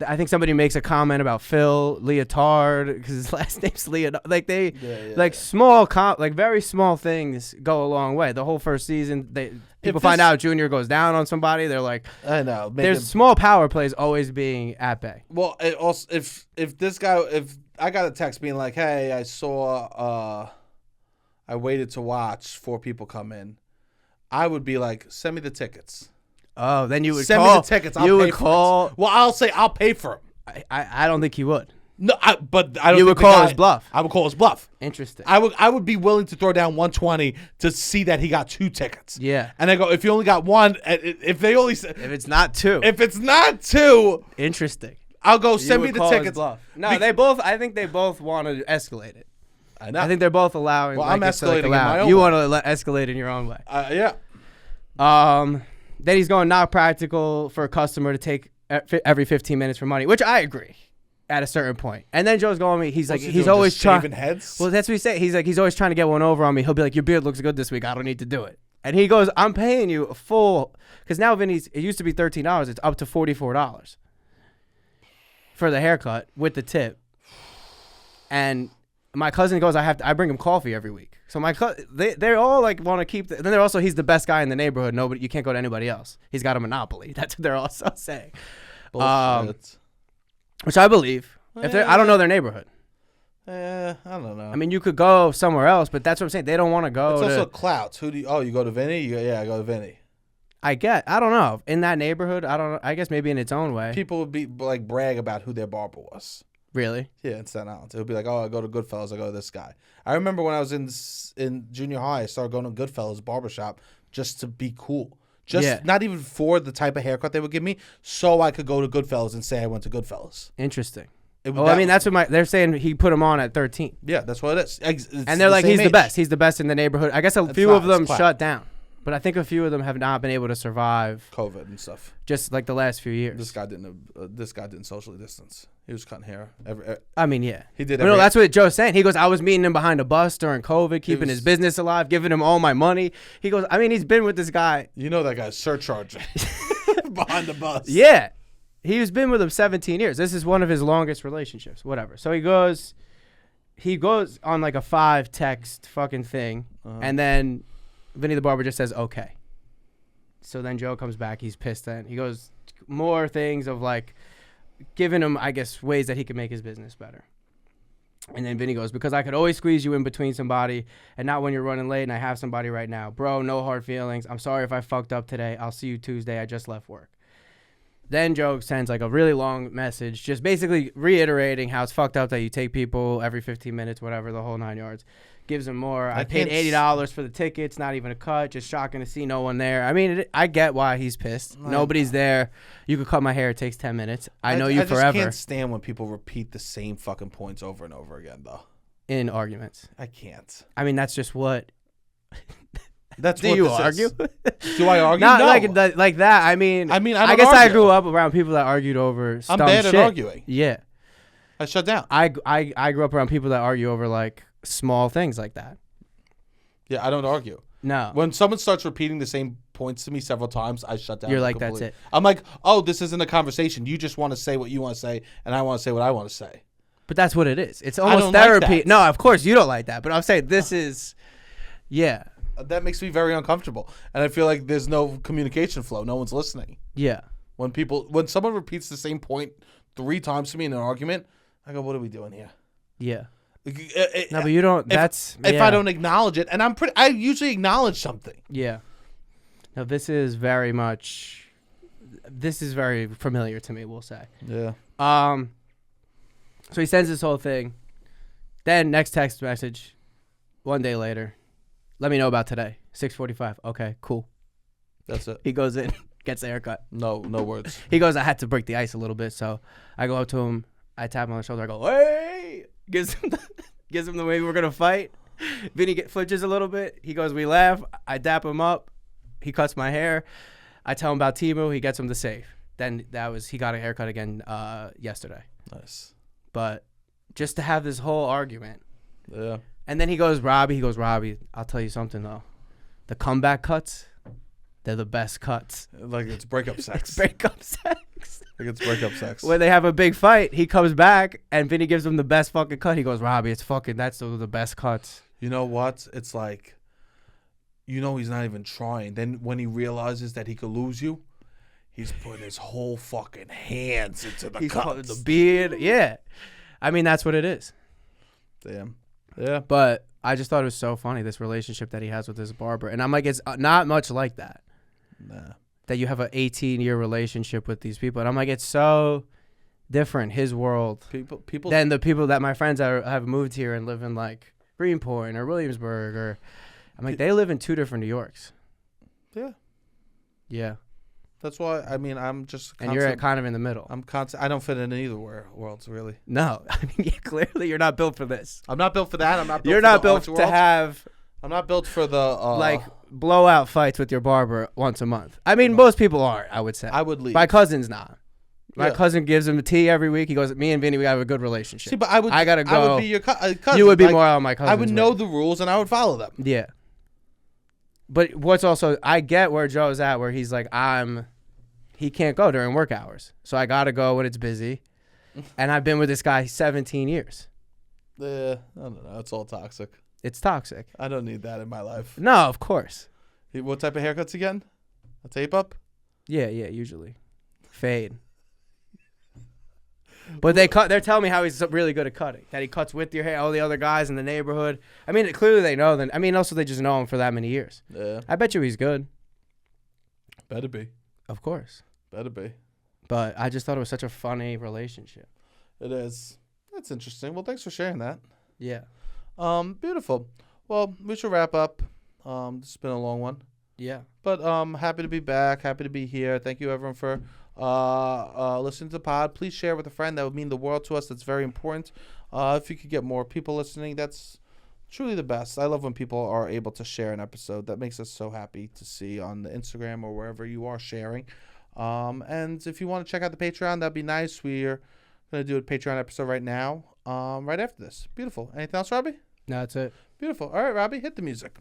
I think somebody makes a comment about Phil Leotard because his last name's Leotard. Like very small things go a long way. The whole first season, people find out Junior goes down on somebody. They're like, I know. There's small power plays always being at bay. Well, also if I got a text being like, hey, I saw, I waited to watch 4 people come in, I would be like, send me the tickets. Oh, then you would send me the tickets. I'll pay for it. Well, I'll say I'll pay for them. I don't think he would. No, but I don't. You would call his bluff. I would call his bluff. Interesting. I would be willing to throw down $120 to see that he got 2 tickets. Yeah. And I go, if you only got 1, if it's not 2, interesting. I'll go send me the tickets. No, they both. I think they both want to escalate it. I know. I think they're both allowing. Well, I'm escalating in my own way. You want to escalate in your own way. Yeah. Then he's going not practical for a customer to take every 15 minutes for money, which I agree at a certain point. And then Joe's going me. He's like, he's always shaving heads. Well, that's what he said. He's like, he's always trying to get one over on me. He'll be like, your beard looks good this week. I don't need to do it. And he goes, I'm paying you a full, because now Vinny's, it used to be $13. It's up to $44 for the haircut with the tip. And my cousin goes, I bring him coffee every week. So they all like want to keep, then they're also, he's the best guy in the neighborhood. You can't go to anybody else. He's got a monopoly. That's what they're also saying. Which I believe. I don't know their neighborhood. I don't know. I mean, you could go somewhere else, but that's what I'm saying. They don't want to go. It's also clouts. You go to Vinny? I go to Vinny. I don't know. In that neighborhood, I don't know. I guess maybe in its own way. People would be like brag about who their barber was. Really? Yeah, in Staten Island. It would be like, oh, I go to Goodfellas. I go to this guy. I remember when I was in junior high, I started going to Goodfellas barbershop just to be cool. Not even for the type of haircut they would give me, so I could go to Goodfellas and say I went to Goodfellas. Interesting. I mean, that's what they're saying. He put him on at 13. Yeah, that's what it is. And they're like, he's the best. He's the best in the neighborhood. I guess a few of them shut down. But I think a few of them have not been able to survive COVID and stuff. Just like the last few years. This guy didn't socially distance. He was cutting hair. I mean, yeah, he did. No, that's what Joe's saying. He goes, I was meeting him behind a bus during COVID, keeping his business alive, giving him all my money. He goes, I mean, he's been with this guy. You know that guy's surcharging behind the bus. Yeah, he's been with him 17 years. This is one of his longest relationships. Whatever. So he goes on like a 5-text fucking thing, and then Vinny the barber just says okay. So then Joe comes back. He's pissed. Then he goes more things of like giving him, I guess, ways that he can make his business better. And then Vinny goes, because I could always squeeze you in between somebody and not when you're running late and I have somebody right now. Bro, no hard feelings. I'm sorry if I fucked up today. I'll see you Tuesday. I just left work. Then Joe sends like a really long message just basically reiterating how it's fucked up that you take people every 15 minutes, whatever, the whole 9 yards. Gives him more. I paid $80 for the tickets, not even a cut. Just shocking to see no one there. I mean, I get why he's pissed. Nobody's there. You could cut my hair. It takes 10 minutes. I know you forever. I can't stand when people repeat the same fucking points over and over again, though. In arguments. I can't. I mean, that's just what. That's Do what you this argue? Is. Do I argue? Not no. like that. I mean, I guess argue. I grew up around people that argued over dumb I'm bad shit. at arguing. Yeah. I shut down. I grew up around people that argue over like small things like that. Yeah, I don't argue. No. When someone starts repeating the same points to me several times, I shut down. You're like, completely. that's it. I'm like, oh, this isn't a conversation. You just want to say what you want to say, and I want to say what I want to say. But that's what it is. It's almost therapy. Like no, of course you don't like that. But I'm saying this is, yeah. That makes me very uncomfortable, and I feel like there's no communication flow. No one's listening. Yeah. When someone repeats the same point 3 times to me in an argument, I go, what are we doing here? Yeah. No, but you don't. If I don't acknowledge it, and I usually acknowledge something. Yeah. Now this is very familiar to me. We'll say. Yeah. So he sends this whole thing. Then next text message, 1 day later, let me know about today. 6:45. Okay, cool. That's it. He goes in, gets the haircut. No words. He goes, I had to break the ice a little bit, so I go up to him. I tap him on the shoulder. I go, hey. Gives him the way we're gonna fight. Vinny flinches a little bit. He goes, we laugh. I dap him up. He cuts my hair. I tell him about Timu. He gets him to save. Then he got a haircut again yesterday. Nice. But just to have this whole argument. Yeah. And then he goes, Robbie, I'll tell you something though. The comeback cuts, they're the best cuts. Like it's breakup sex. Breakup sex. Like it's breakup sex. When they have a big fight, he comes back and Vinny gives him the best fucking cut. He goes, Robbie, that's the best cuts. You know what? It's like, he's not even trying. Then when he realizes that he could lose you, he's putting his whole fucking hands into the cuts. The beard. Yeah. I mean, that's what it is. Damn. Yeah. But I just thought it was so funny, this relationship that he has with his barber. And I'm like, it's not much like that. Nah. That you have an 18-year relationship with these people. And I'm like, it's so different, his world, people than the people that my friends that have moved here and live in like Greenpoint or Williamsburg. I'm like, they live in 2 different New Yorks. Yeah. Yeah. That's why, I mean, I'm just and you're kind of in the middle. I don't fit in either worlds, really. No. I mean, clearly you're not built for this. I'm not built for that. I'm not built You're for not the built to world. have... I'm not built for the... like, blowout fights with your barber once a month. I mean, most people aren't, I would say. I would leave. My cousin's not. My cousin gives him a tea every week. He goes, me and Vinny, we have a good relationship. See, but I gotta go. I would be your cousin. You would be more on my cousin's I would know the rules and I would follow them. Yeah. But what's also, I get where Joe's at, where he's like, he can't go during work hours. So I got to go when it's busy. And I've been with this guy 17 years. I don't know. It's all toxic. It's toxic. I don't need that in my life. No, of course. What type of haircuts again? A tape up? Yeah, usually. Fade. But they're telling me how he's really good at cutting. That he cuts with your hair, all the other guys in the neighborhood. I mean, clearly they know. Also they just know him for that many years. Yeah. I bet you he's good. Better be. Of course. Better be. But I just thought it was such a funny relationship. It is. That's interesting. Well, thanks for sharing that. Yeah. Beautiful. Well, we should wrap up. This has been a long one. Yeah. But happy to be back. Happy to be here. Thank you, everyone, for listening to the pod. Please share with a friend. That would mean the world to us. That's very important. If you could get more people listening, that's truly the best. I love when people are able to share an episode. That makes us so happy to see on the Instagram or wherever you are sharing. And if you want to check out the Patreon, that'd be nice. We're going to do a Patreon episode right now, right after this. Beautiful. Anything else, Robbie? No, that's it. Beautiful. All right, Robbie, hit the music.